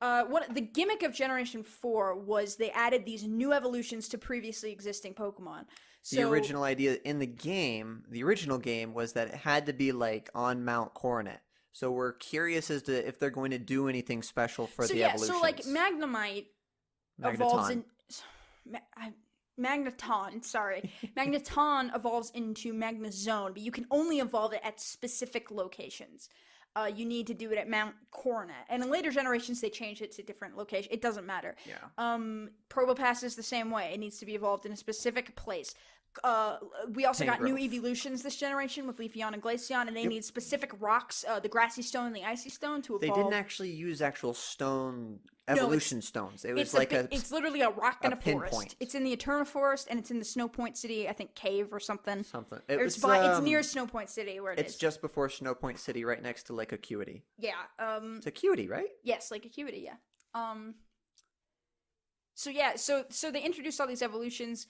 The gimmick of Generation 4 was they added these new evolutions to previously existing Pokemon. So, the original idea in the original game was that it had to be like on Mount Coronet. So we're curious as to if they're going to do anything special for the evolutions. So like Magnemite evolves in... Magneton evolves into Magnezone, but you can only evolve it at specific locations. You need to do it at Mount Coronet. And in later generations, they changed it to different locations. It doesn't matter. Yeah. Probopass is the same way. It needs to be evolved in a specific place. We also got new evolutions this generation with Leafeon and Glaceon, and they need specific rocks, the Grassy Stone and the Icy Stone, to evolve. They didn't actually use actual stone evolution stones. It was it's literally a rock in a forest. Pinpoint. It's in the Eterna Forest, and it's in the Snow Point City, I think, cave or something. It's near Snow Point City, where it's just before Snow Point City, right next to Lake Acuity. Yeah. It's Acuity, right? Yes, Lake Acuity, yeah. So they introduced all these evolutions.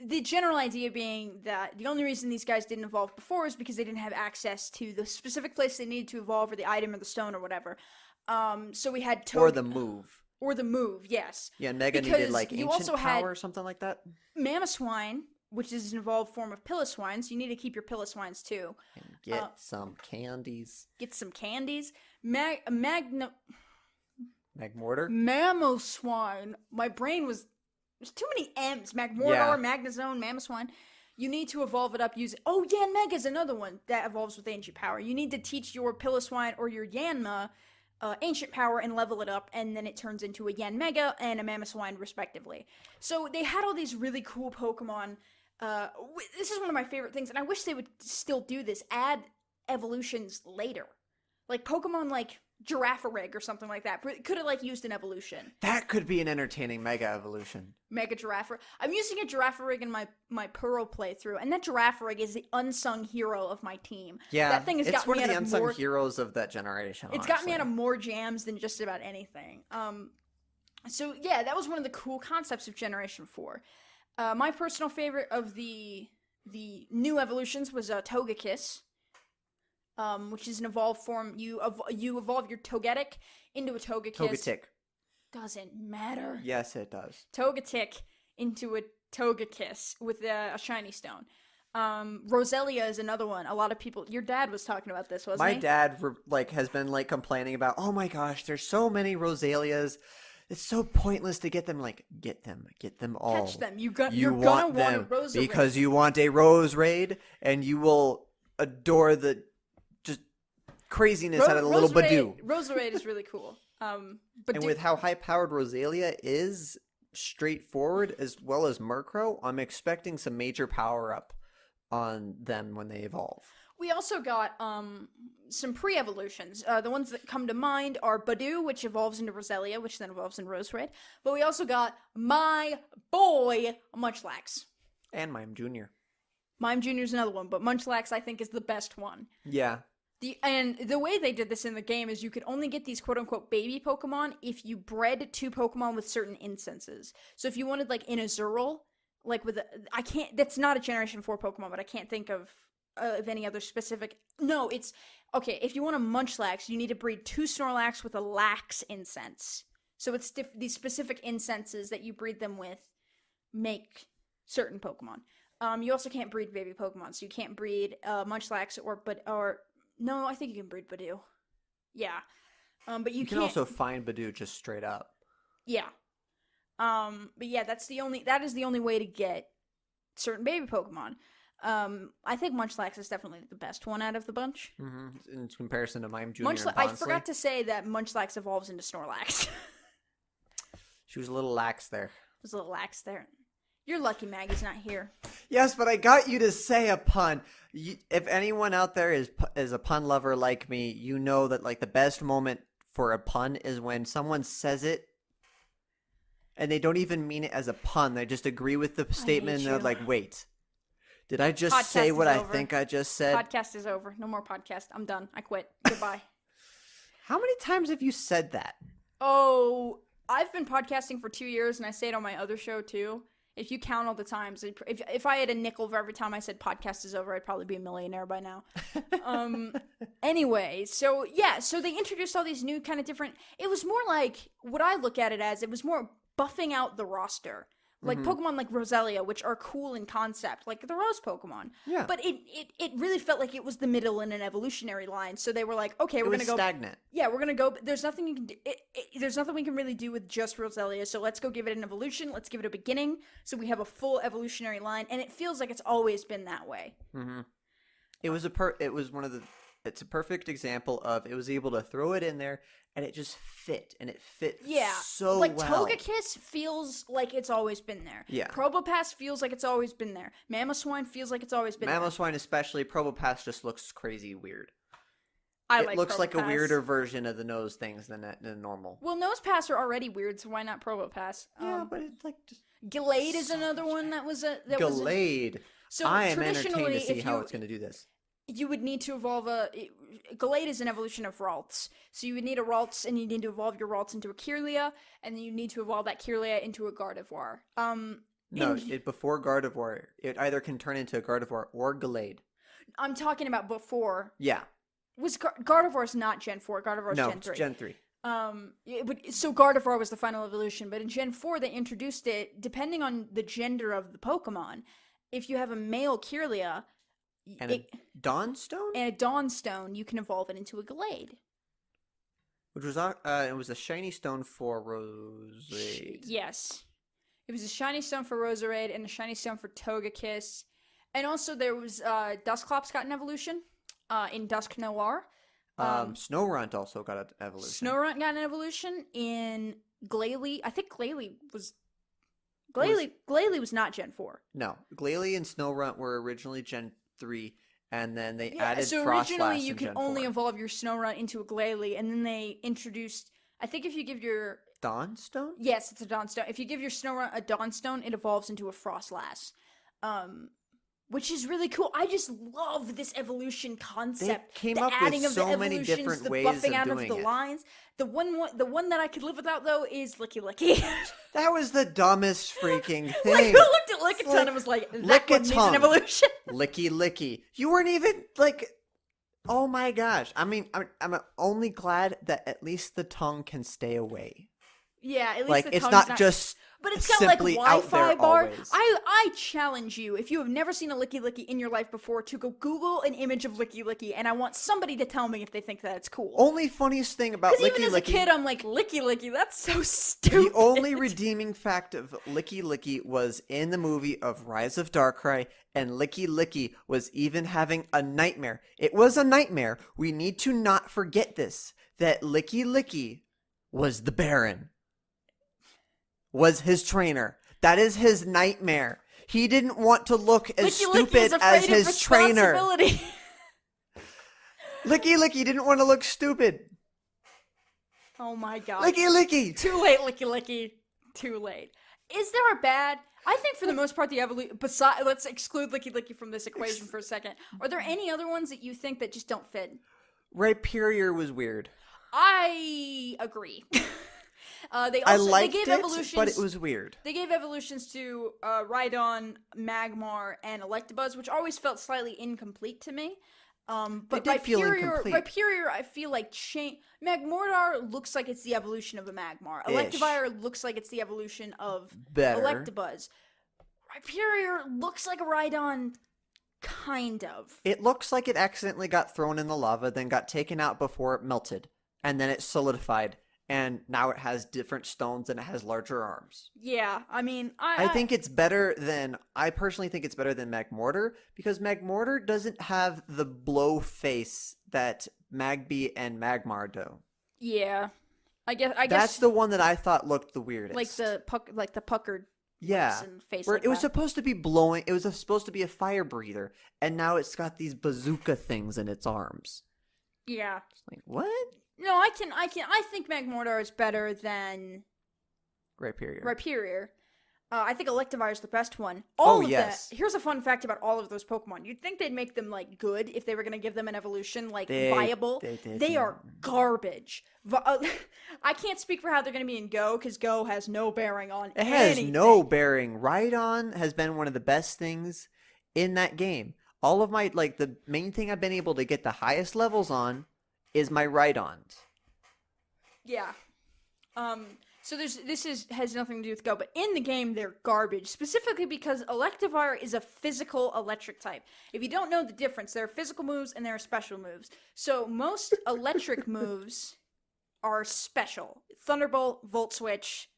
The general idea being that the only reason these guys didn't evolve before is because they didn't have access to the specific place they needed to evolve, or the item or the stone or whatever. So we had or the move. Or the move, yes. Yeah, Mega needed like ancient power or something like that. Mamoswine, which is an evolved form of Piloswine, so you need to keep your Piloswines too. And get some candies. Magmortar? Mamoswine. My brain was... There's too many M's. Magmortar, Magnezone, Mamoswine. You need to evolve it up using... Oh, Yanmega's another one that evolves with ancient power. You need to teach your Piloswine or your Yanma ancient power and level it up, and then it turns into a Yanmega and a Mamoswine, respectively. So they had all these really cool Pokemon. This is one of my favorite things, and I wish they would still do this. Add evolutions later. Like Pokemon like Girafarig or something like that. Could have like used an evolution. That could be an entertaining Mega evolution. Mega Girafarig. I'm using a Girafarig in my Pearl playthrough, and that Girafarig is the unsung hero of my team. Yeah, that thing has got me one of the unsung heroes of that generation. It's got me out of more jams than just about anything. So yeah, that was one of the cool concepts of Generation 4. My personal favorite of the new evolutions was Togekiss. Which is an evolved form. You evolve your Togetic into a Togekiss. Togetic. Doesn't matter. Yes, it does. Togetic into a Togekiss with a shiny stone. Roselia is another one. A lot of people. Your dad was talking about this, wasn't he? My dad has been like complaining about, oh my gosh, there's so many Roselias. It's so pointless to get them. Like, get them all. Catch them. You're You gonna want them a Roserade. because you want a Rose Raid, and you will adore the just craziness out of the little Badoo. Roserade is really cool. And with how high-powered Roselia is, straightforward as well as Murkrow, I'm expecting some major power-up on them when they evolve. We also got some pre-evolutions. The ones that come to mind are Badoo, which evolves into Roselia, which then evolves into Roserade. But we also got my boy, Munchlax. And Mime Jr. Mime Jr. is another one, but Munchlax I think is the best one. Yeah. And the way they did this in the game is you could only get these quote-unquote baby Pokemon if you bred two Pokemon with certain instances. So if you wanted, like, in Azurill, like with that's not a Generation 4 Pokemon, but I can't think of any other specific. No, it's okay. If you want a Munchlax, you need to breed two Snorlax with a Lax incense. So it's these specific incenses that you breed them with make certain Pokemon. You also can't breed baby Pokemon, so you can't breed Munchlax or no, I think you can breed Badoo. Yeah, but you can can't also find Badoo just straight up. Yeah. But yeah, that is the only way to get certain baby Pokemon. I think Munchlax is definitely the best one out of the bunch. Mm-hmm. In comparison to Mime Jr. and Bonsly. I forgot to say that Munchlax evolves into Snorlax. She was a little lax there. Was a little lax there. You're lucky Maggie's not here. Yes, but I got you to say a pun. If anyone out there is a pun lover like me, you know that like the best moment for a pun is when someone says it and they don't even mean it as a pun. They just agree with the statement and they're like, wait, did I just say what I think I just said? Podcast is over. No more podcast. I'm done. I quit. Goodbye. How many times have you said that? Oh, I've been podcasting for 2 years and I say it on my other show too. If you count all the times, if I had a nickel for every time I said podcast is over, I'd probably be a millionaire by now. Anyway, so they introduced all these new kind of different, it was more like, what I look at it as, it was more buffing out the roster. Like Pokemon like Roselia, which are cool in concept, like the Rose Pokemon. Yeah. But it really felt like it was the middle in an evolutionary line. So they were like, okay, we're going to go stagnant. Yeah, we're going to go. There's nothing you can do. There's nothing we can really do with just Roselia. So let's go give it an evolution. Let's give it a beginning. So we have a full evolutionary line. And it feels like it's always been that way. Mm-hmm. It's a perfect example of it was able to throw it in there and it just fit, and it fit so like well. Like Togekiss feels like it's always been there. Yeah. Probopass feels like it's always been there. Mamoswine feels like it's always been there. Mamoswine especially. Probopass just looks crazy weird. It looks Probopass. Like a weirder version of the nose things than normal. Well, Nosepass are already weird, so why not Probopass? Yeah, but it's like just... Gallade is another one that was Gallade. So I am entertained to see how it's going to do this. You would need to evolve Gallade is an evolution of Ralts. So you would need a Ralts, and you need to evolve your Ralts into a Kirlia, and then you need to evolve that Kirlia into a Gardevoir. Before Gardevoir, it either can turn into a Gardevoir or Gallade. I'm talking about before. Yeah. Gardevoir's not Gen 4, Gardevoir's Gen 3. No, it's Gen 3. So Gardevoir was the final evolution, but in Gen 4 they introduced it, depending on the gender of the Pokemon. If you have a male Kirlia... a Dawnstone? And a Dawnstone, you can evolve it into a Gallade. Which was it was a shiny stone for Roserade. Yes. It was a shiny stone for Roserade and a shiny stone for Togekiss. And also there was Dusclops got an evolution in Dusk Noir. Snorunt also got an evolution. Snorunt got an evolution in Glalie. I think Glalie was not Gen 4. No. Glalie and Snorunt were originally Gen 3, and then they added Frostlass so originally you can only evolve your Snorunt into a Glalie, and then they introduced, I think if you give your... Dawnstone? Yes, it's a Dawnstone. If you give your Snorunt a Dawnstone, it evolves into a Frostlass. Which is really cool. I just love this evolution concept. They came up with so many different ways of doing it. The buffing out of the lines. The one that I could live without, though, is Licky Licky. That was the dumbest freaking thing. Like, I looked at Lickitung and was like, that one needs an evolution. Licky Licky. You weren't even, like... Oh my gosh. I mean, I'm only glad that at least the tongue can stay away. Yeah, at least Like, the it's tongue's not just But it's got like simply out Wi-Fi there bar. always. I challenge you, if you have never seen a Licky Licky in your life before, to go Google an image of Licky Licky, and I want somebody to tell me if they think that it's cool. Only funniest thing about Because Licky even as a Licky, kid, I'm like, Licky Licky, that's so stupid. the only redeeming fact of Licky Licky was in the movie of Rise of Darkrai, and Licky Licky was even having a nightmare. It was a nightmare. We need to not forget this, that Licky Licky was the Baron. Was his trainer. That is his nightmare. He didn't want to look as Licky Licky stupid is afraid as of his trainer. responsibility. Licky Licky didn't want to look stupid. Oh my god. Licky Licky. Too late, Licky Licky. Too late. Is there a bad... I think for the most part, the evolution... Let's exclude Licky Licky from this equation for a second. Are there any other ones that you think that just don't fit? Rhyperior was weird. I agree. I liked they gave it, evolutions, but it was weird. They gave evolutions to Rhydon, Magmar, and Electabuzz, which always felt slightly incomplete to me. But did feel incomplete. Rhyperior, I feel like Magmortar looks like it's the evolution of a Magmar. Electivire looks like it's the evolution of Electabuzz. Rhyperior looks like a Rhydon, kind of. It looks like it accidentally got thrown in the lava, then got taken out before it melted, and then it solidified. And now it has different stones and it has larger arms. Yeah, I mean, I think it's better than... I personally think it's better than Magmortar, because Magmortar doesn't have the blow face that Magby and Magmar do. Yeah. I guess that's the one that I thought looked the weirdest. Like the puckered yeah, and face where like it was that. supposed to be blowing. It was supposed to be a fire breather, and now it's got these bazooka things in its arms. Yeah. It's like, what? No, I think Magmortar is better than Rhyperior. I think Electivire is the best one. Here's a fun fact about all of those Pokemon. You'd think they'd make them, like, good if they were going to give them an evolution, like, viable. They are garbage. I can't speak for how they're going to be in Go, because Go has no bearing on anything. It has no bearing. Rhydon has been one of the best things in that game. All of my, like, the main thing I've been able to get the highest levels on is my Rhydons. Yeah. So has nothing to do with Go, but in the game they're garbage, specifically because Electivire is a physical electric type. If you don't know the difference, there are physical moves and there are special moves. So most electric moves are special. Thunderbolt, Volt Switch,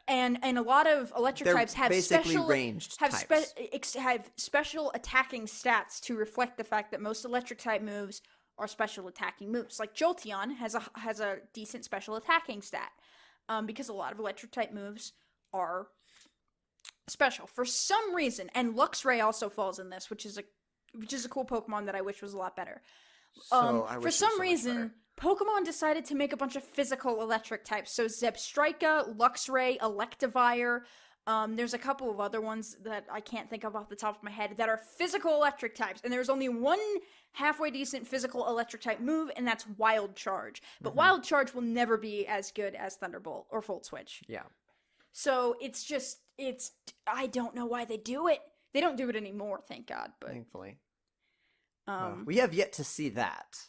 and a lot of electric types have basically special ranged types. Have special attacking stats to reflect the fact that most electric type moves are special attacking moves. Like Jolteon has a decent special attacking stat, because a lot of electric type moves are special for some reason. And Luxray also falls in this, which is a cool Pokemon that I wish was a lot better. For some reason, Pokemon decided to make a bunch of physical electric types. So Zebstrika, Luxray, Electivire. There's a couple of other ones that I can't think of off the top of my head that are physical electric types. And there's only one halfway decent physical electric type move, and that's Wild Charge. But Wild Charge will never be as good as Thunderbolt or Volt Switch. Yeah. So I don't know why they do it. They don't do it anymore, thank God. But thankfully. We have yet to see that.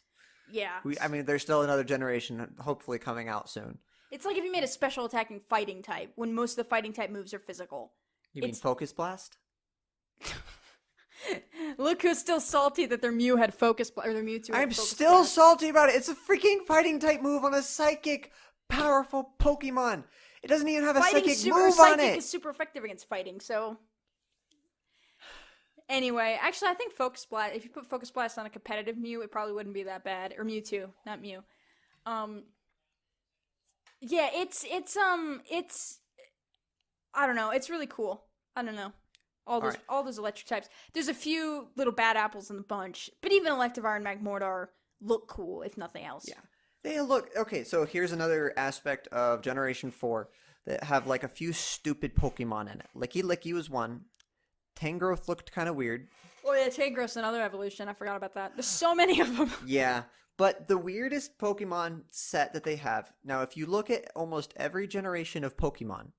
Yeah. There's still another generation hopefully coming out soon. It's like if you made a special attacking fighting type, when most of the fighting type moves are physical. You mean Focus Blast? Look who's still salty that their Mew had Focus Blast, or their Mewtwo had I'm Focus still Blast. salty about it. It's a freaking fighting type move on a psychic, powerful Pokemon. It doesn't even have a psychic move on it. Psychic is super effective against fighting, so... Anyway, actually, I think Focus Blast, if you put Focus Blast on a competitive Mew, it probably wouldn't be that bad. Or Mewtwo, not Mew. Yeah, it's I don't know, it's really cool. I don't know. All those electric types. There's a few little bad apples in the bunch, but even Electivire and Magmortar look cool, if nothing else. Yeah. They look... Okay, so here's another aspect of Generation 4 that have, like, a few stupid Pokemon in it. Licky Licky was one. Tangrowth looked kind of weird. Oh yeah, Tangrowth's another evolution. I forgot about that. There's so many of them. Yeah, but the weirdest Pokemon set that they have... Now, if you look at almost every generation of Pokemon,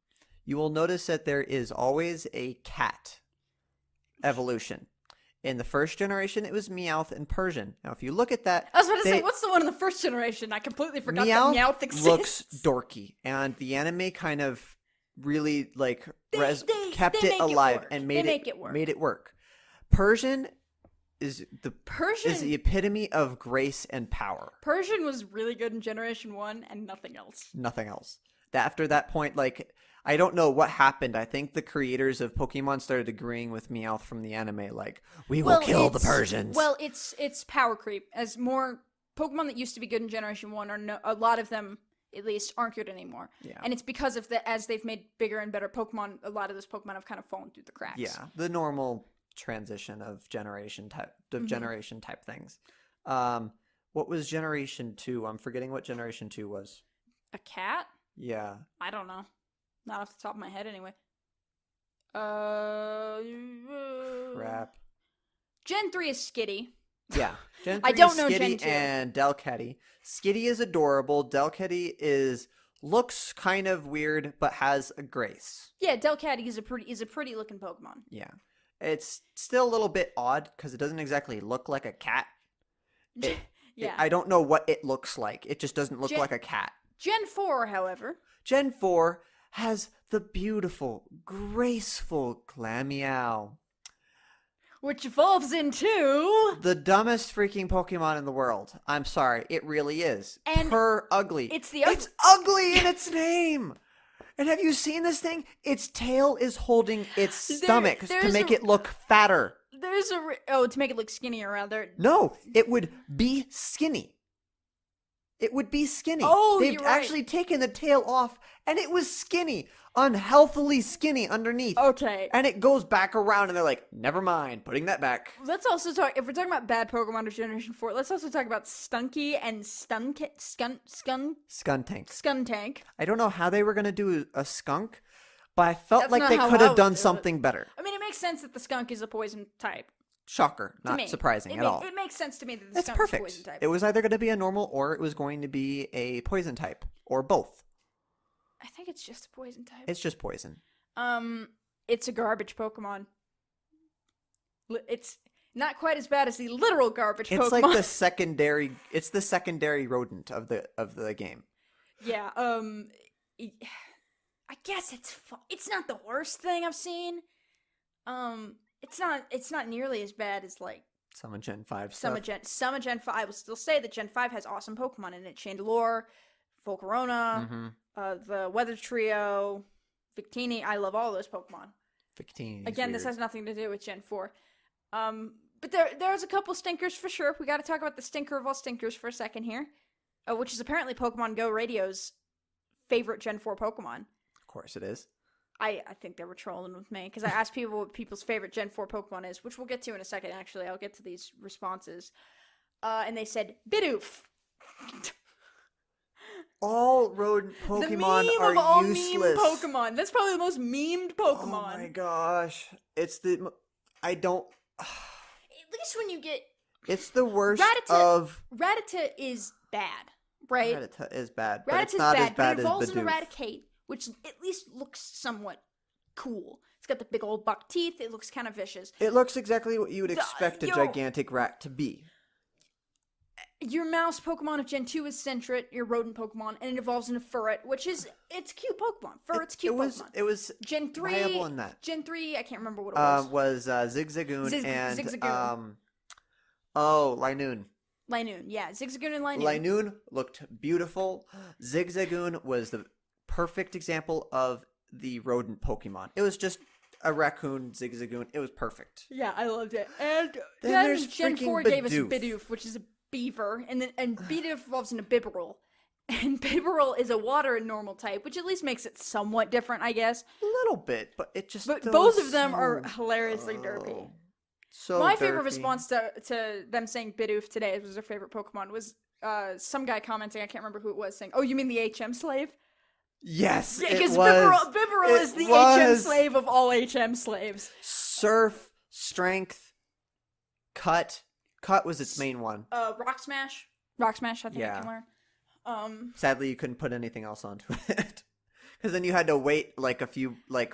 you will notice that there is always a cat evolution. In the first generation, it was Meowth and Persian. Now, if you look at that, I was about to say, what's the one in the first generation? I completely forgot Meowth that Meowth exists. looks dorky, and the anime kind of really like kept it alive and made it work. Persian is the epitome of grace and power. Persian was really good in Generation 1 and nothing else. Nothing else. After that point, like, I don't know what happened. I think the creators of Pokemon started agreeing with Meowth from the anime, like, we will kill the Persians. Well, it's power creep. As more Pokemon that used to be good in Generation 1 a lot of them, at least, aren't good anymore. Yeah. And it's because of as they've made bigger and better Pokemon, a lot of those Pokemon have kind of fallen through the cracks. Yeah, the normal transition of generation type things. What was Generation 2? I'm forgetting what Generation 2 was. A cat? Yeah. I don't know. Not off the top of my head, anyway. Crap. Gen 3 is Skitty. Yeah. Gen 3 I don't is know Skitty Gen 2. and Delcatty. Skitty is adorable. Delcatty looks kind of weird, but has a grace. Yeah, Delcatty is a pretty looking Pokemon. Yeah. It's still a little bit odd because it doesn't exactly look like a cat. I don't know what it looks like. It just doesn't look like a cat. Gen 4, however. Gen 4 has the beautiful, graceful Glameow. Which evolves into... the dumbest freaking Pokemon in the world. I'm sorry. It really is. And ugly. It's ugly in its name. And have you seen this thing? Its tail is holding its stomach to make it look fatter. to make it look skinnier, rather. No, it would be skinny. It would be skinny. Oh, They've you're right. actually taken the tail off, and it was skinny. Unhealthily skinny underneath. Okay. And it goes back around, and they're like, never mind, putting that back. Let's also talk, if we're talking about bad Pokemon of Generation 4, let's also talk about Stunky and Skuntank. I don't know how they were going to do a skunk, but I felt That's like not they how could I have would done do it. something better. I mean, it makes sense that the skunk is a poison type. Shocker. To Not me. surprising at all. It makes sense to me that the That's skunk is a poison perfect. type. It was either going to be a normal or it was going to be a poison type, or both. I think it's just a poison type. It's just poison. It's a garbage Pokemon. It's not quite as bad as the literal garbage Pokemon. It's like the secondary. It's the secondary rodent of the game. Yeah. I guess it's not the worst thing I've seen. It's not nearly as bad as like Some of Gen 5 stuff. some of Gen 5. I will still say that Gen 5 has awesome Pokemon in it. Chandelure, Volcarona, the Weather Trio, Victini. I love all those Pokemon. Victini. Again, this has nothing to do with Gen 4. But there's a couple stinkers for sure. We got to talk about the stinker of all stinkers for a second here, which is apparently Pokemon Go Radio's favorite Gen 4 Pokemon. Of course it is. I think they were trolling with me because I asked people what people's favorite Gen 4 Pokemon is, which we'll get to in a second, actually. I'll get to these responses. And they said, Bidoof. All rodent Pokemon the meme are of all useless. meme Pokemon. That's probably the most memed Pokemon. Oh my gosh. I don't... At least when you get... It's the worst of... Rattata is bad, right? Rattata is bad, but Rattata's it's not as but bad it as evolves into Bidoof. Raticate, which at least looks somewhat cool. It's got the big old buck teeth. It looks kind of vicious. It looks exactly what you would expect a gigantic rat to be. Your mouse Pokemon of Gen 2 is Sentret, your rodent Pokemon, and it evolves into Furret, which is, it's cute Pokemon. Furret's cute Pokemon. It was Gen 3, viable in that. Gen 3, I can't remember what it was. Was Zigzagoon and Zigzagoon. Linoon. Linoon, yeah. Zigzagoon and Linoon. Linoon looked beautiful. Zigzagoon was the perfect example of the rodent Pokemon. It was just a raccoon, Zigzagoon. It was perfect. Yeah, I loved it. And then there's Gen freaking 4 gave us Bidoof. Bidoof, which is a beaver, and Bidoof evolves into Bibarel. And Bibarel is a water and normal type, which at least makes it somewhat different, I guess. A little bit, but it just... But both of them are hilariously derpy. So My derpy. favorite response to them saying Bidoof today was their favorite Pokemon was some guy commenting, I can't remember who it was, saying, "Oh, you mean the HM slave?" Yes, Yeah, because it was. Bibarel is the HM slave of all HM slaves. Surf, Strength, Cut. Cut was its main one. Rock Smash, I think I can learn. Sadly, you couldn't put anything else onto it. Because then you had to wait like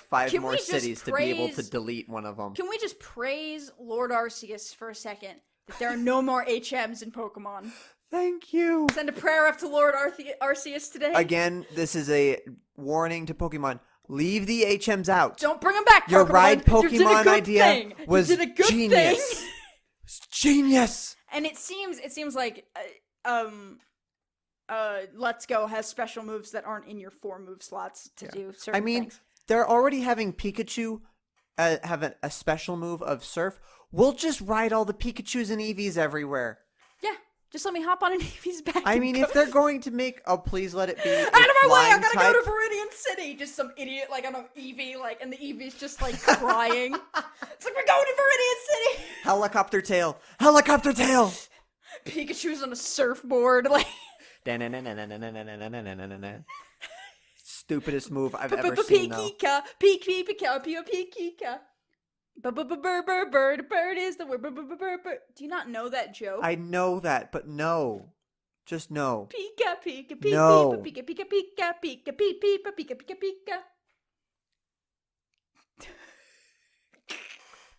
five Can more we just cities to be able to praise- delete one of them. Can we just praise Lord Arceus for a second that there are no more HMs in Pokemon? Thank you. Send a prayer up to Lord Arceus today. Again, this is a warning to Pokemon. Leave the HMs out. Don't bring them back, Your Pokemon. ride You did a Pokemon good idea thing. was You did a good genius. thing. It's genius. And it seems like Let's Go has special moves that aren't in your 4 move slots to do certain things. They're already having Pikachu have a special move of Surf. We'll just ride all the Pikachus and Eevees everywhere. Yeah, just let me hop on an Eevee's back. I and mean, go. if they're going to make, please let it be out of my way, I flying gotta type. go to Viridian City. Just some idiot like on an Eevee, like, and the Eevee's just like crying. It's like, we're going to Viridian City. Helicopter tail. Helicopter tail. Pikachu's on a surfboard, like. Stupidest move I've ever seen, though. Pika, Pika. Bird is the word. Bird. Do you not know that joke? I know that, but no. Just no. Pika, No. Pika.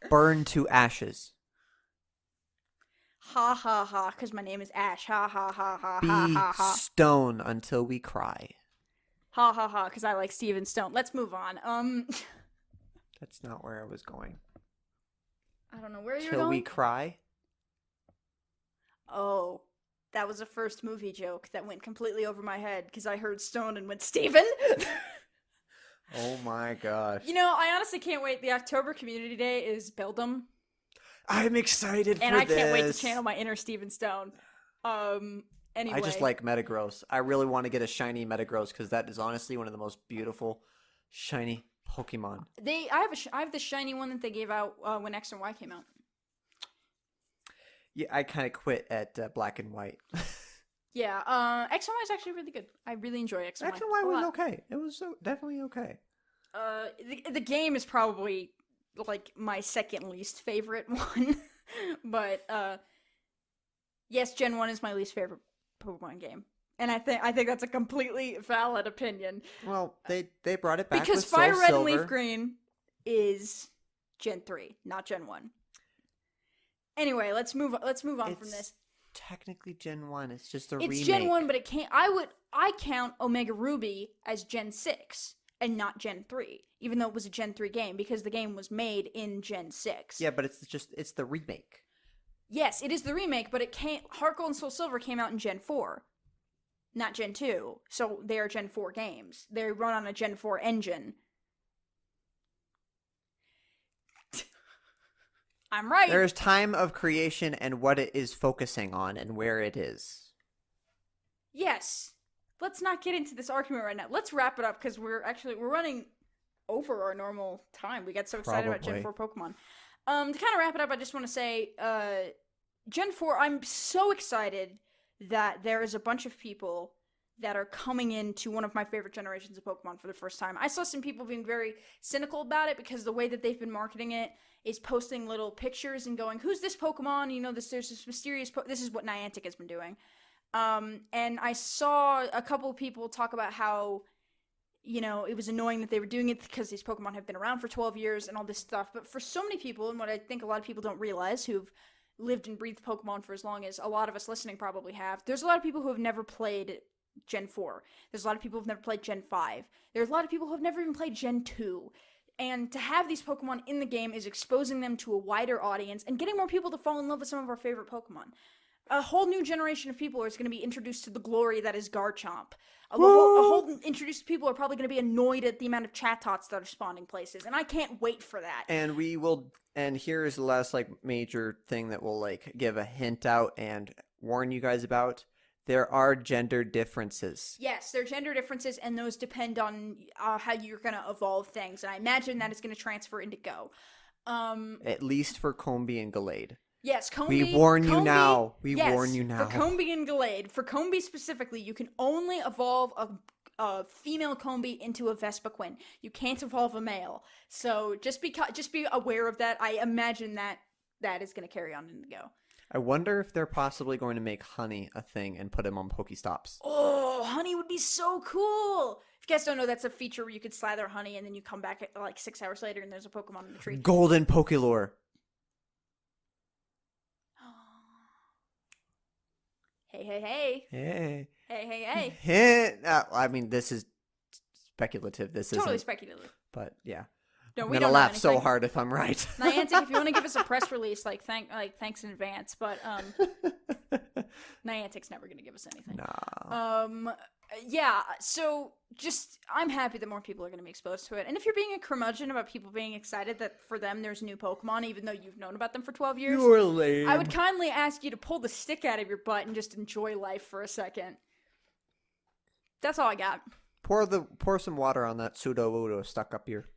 Burn to ashes. Ha ha ha, because my name is Ash. Ha ha ha ha Be ha ha ha. stone until we cry. Ha ha ha, because I like Steven Stone. Let's move on. That's not where I was going. I don't know where you're Till going. we cry? Oh, that was a first movie joke that went completely over my head because I heard Stone and went, Steven? Oh my gosh. You know, I honestly can't wait. The October Community Day is Build'em. I'm excited for And I this. can't wait to channel my inner Steven Stone. Anyway. I just like Metagross. I really want to get a shiny Metagross because that is honestly one of the most beautiful shiny Pokemon. I have the shiny one that they gave out when X and Y came out. Yeah, I kind of quit at Black and White. Yeah, X and Y is actually really good. I really enjoy X and Y. X and Y was okay. It was definitely okay. The game is probably like my second least favorite one, but yes, Gen 1 is my least favorite Pokemon game. And I think that's a completely valid opinion. Well, they brought it back because with Fire Soul Red Silver. and Leaf Green is Gen 3, not Gen 1. Anyway, let's move on from this. Technically Gen 1. It's just a It's remake. Gen 1, but it can't. I count Omega Ruby as Gen 6 and not Gen 3, even though it was a Gen 3 game because the game was made in Gen 6. Yeah, but it's the remake. Yes, it is the remake, but Heart Gold and Soul Silver came out in Gen 4, not Gen 2. So they are Gen 4 games. They run on a Gen 4 engine. I'm right. There's time of creation and what it is focusing on and where it is. Yes. Let's not get into this argument right now. Let's wrap it up because we're running over our normal time. We got so excited about Gen 4 Pokemon. To kind of wrap it up, I just want to say, Gen 4, I'm so excited that there is a bunch of people that are coming into one of my favorite generations of Pokemon for the first time. I saw some people being very cynical about it because the way that they've been marketing it is posting little pictures and going, who's this Pokemon? You know, there's this mysterious this is what Niantic has been doing. And I saw a couple of people talk about how, you know, it was annoying that they were doing it because these Pokemon have been around for 12 years and all this stuff. But for so many people, and what I think a lot of people don't realize who've lived and breathed Pokemon for as long as a lot of us listening probably have, there's a lot of people who have never played Gen 4. There's a lot of people who've never played Gen 5. There's a lot of people who have never even played Gen 2. And to have these Pokemon in the game is exposing them to a wider audience and getting more people to fall in love with some of our favorite Pokemon. A whole new generation of people is going to be introduced to the glory that is Garchomp. A whole introduced people are probably going to be annoyed at the amount of Chattots that are spawning places, and I can't wait for that. And we will, and here is the last major thing that we'll give a hint out and warn you guys about. There are gender differences. Yes, there are gender differences, and those depend on how you're going to evolve things, and I imagine that is going to transfer into Go. At least for Combee and Gallade. Yes, Combee. We warn you now. We warn you now. For Combee and Gallade. For Combee specifically, you can only evolve a female Combee into a Vespiquen. You can't evolve a male. So just be aware of that. I imagine that is going to carry on into Go. I wonder if they're possibly going to make Honey a thing and put him on Pokestops. Oh, Honey would be so cool. If you guys don't know, that's a feature where you could slather honey and then you come back at, like 6 hours later and there's a Pokemon in the tree. Golden Pokélore. Hey, hey, hey. Hey. Hey, hey, hey. I mean, this is speculative. This Totally isn't. speculative. But yeah. No, I'm we gonna don't laugh know so anything. hard if I'm right. Niantic, if you want to give us a press release, thanks in advance. But Niantic's never gonna give us anything. Nah. Yeah. So I'm happy that more people are gonna be exposed to it. And if you're being a curmudgeon about people being excited that for them there's new Pokemon, even though you've known about them for 12 years, You're lame. I would kindly ask you to pull the stick out of your butt and just enjoy life for a second. That's all I got. Pour some water on that pseudo stuck up your.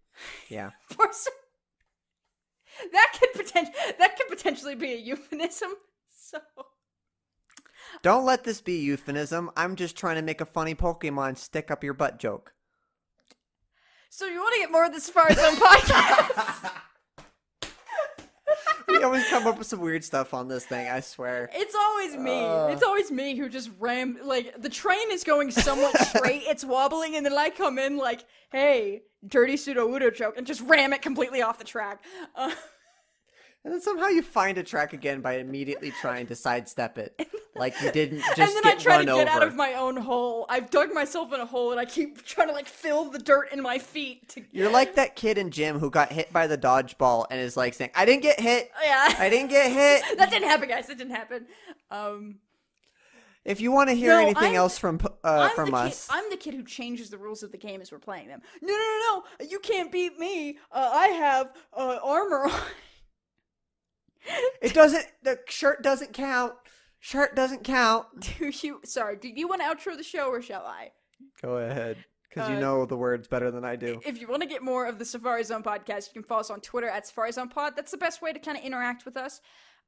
Yeah. That could potentially be a euphemism. So Don't let this be euphemism. I'm just trying to make a funny Pokemon stick up your butt joke. So you want to get more of the Safari Zone podcast? We always come up with some weird stuff on this thing, I swear. It's always me. It's always me who just the train is going somewhat straight, it's wobbling, and then I come in like, hey, dirty pseudo-udo joke, and just ram it completely off the track. And then somehow you find a track again by immediately trying to sidestep it. Like you didn't just and then get I try run to get over. out of my own hole. I've dug myself in a hole, and I keep trying to fill the dirt in my feet. You're like that kid in gym who got hit by the dodgeball and is like saying, I didn't get hit. Yeah. I didn't get hit. That didn't happen, guys. That didn't happen. If you want to hear anything else from us. I'm the kid who changes the rules of the game as we're playing them. No. You can't beat me. I have armor on. The shirt doesn't count. Shirt doesn't count. Do you want to outro the show or shall I? Go ahead. Because you know the words better than I do. If you want to get more of the Safari Zone podcast, you can follow us on Twitter at Safari Zone Pod. That's the best way to kind of interact with us.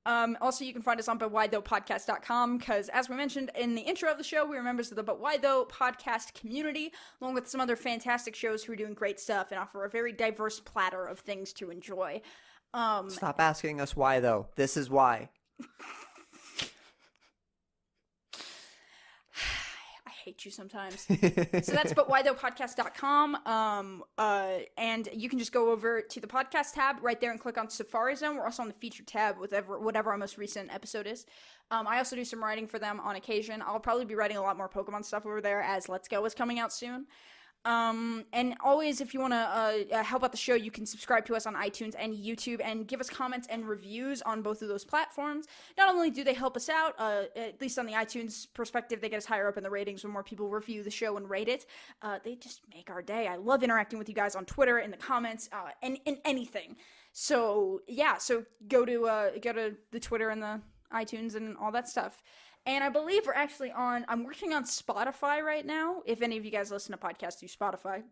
Also, you can find us on ButWhyThoughPodcast.com because, as we mentioned in the intro of the show, we are members of the But Why Though podcast community, along with some other fantastic shows who are doing great stuff and offer a very diverse platter of things to enjoy. Stop asking us why, though. This is why. I hate you sometimes. So that's butwhythoughpodcast.com. And you can just go over to the podcast tab right there and click on Safari Zone. We're also on the featured tab with whatever our most recent episode is. I also do some writing for them on occasion. I'll probably be writing a lot more Pokemon stuff over there as Let's Go is coming out soon. And always, if you want to help out the show, you can subscribe to us on iTunes and YouTube and give us comments and reviews on both of those platforms. Not only do they help us out, at least on the iTunes perspective, they get us higher up in the ratings when more people review the show and rate it. They just make our day. I love interacting with you guys on Twitter, in the comments, and in anything. So yeah, so go to the Twitter and the iTunes and all that stuff. And I believe we're actually I'm working on Spotify right now, if any of you guys listen to podcasts through Spotify.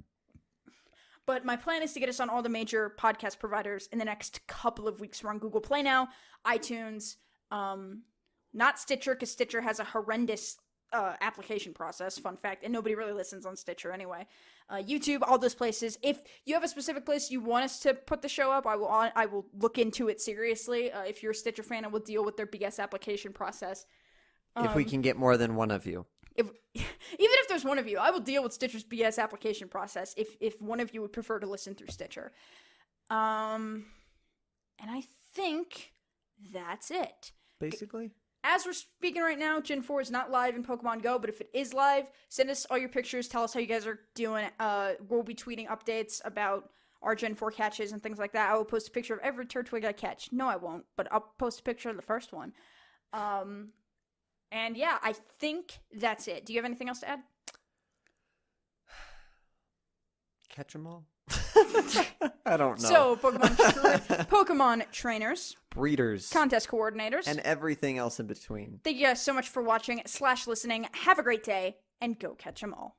But my plan is to get us on all the major podcast providers in the next couple of weeks. We're on Google Play now, iTunes, not Stitcher, because Stitcher has a horrendous application process, fun fact, and nobody really listens on Stitcher anyway. YouTube, all those places. If you have a specific place you want us to put the show up, I will look into it seriously. If you're a Stitcher fan, I will deal with their BS application process. If we can get more than one of you. Even if there's one of you, I will deal with Stitcher's BS application process if one of you would prefer to listen through Stitcher. And I think that's it. Basically. As we're speaking right now, Gen 4 is not live in Pokemon Go, but if it is live, send us all your pictures, tell us how you guys are doing. We'll be tweeting updates about our Gen 4 catches and things like that. I will post a picture of every Turtwig I catch. No, I won't, but I'll post a picture of the first one. And yeah, I think that's it. Do you have anything else to add? Catch them all? I don't know. So, Pokemon trainers, breeders, contest coordinators, and everything else in between. Thank you guys so much for watching / listening. Have a great day, and go catch them all.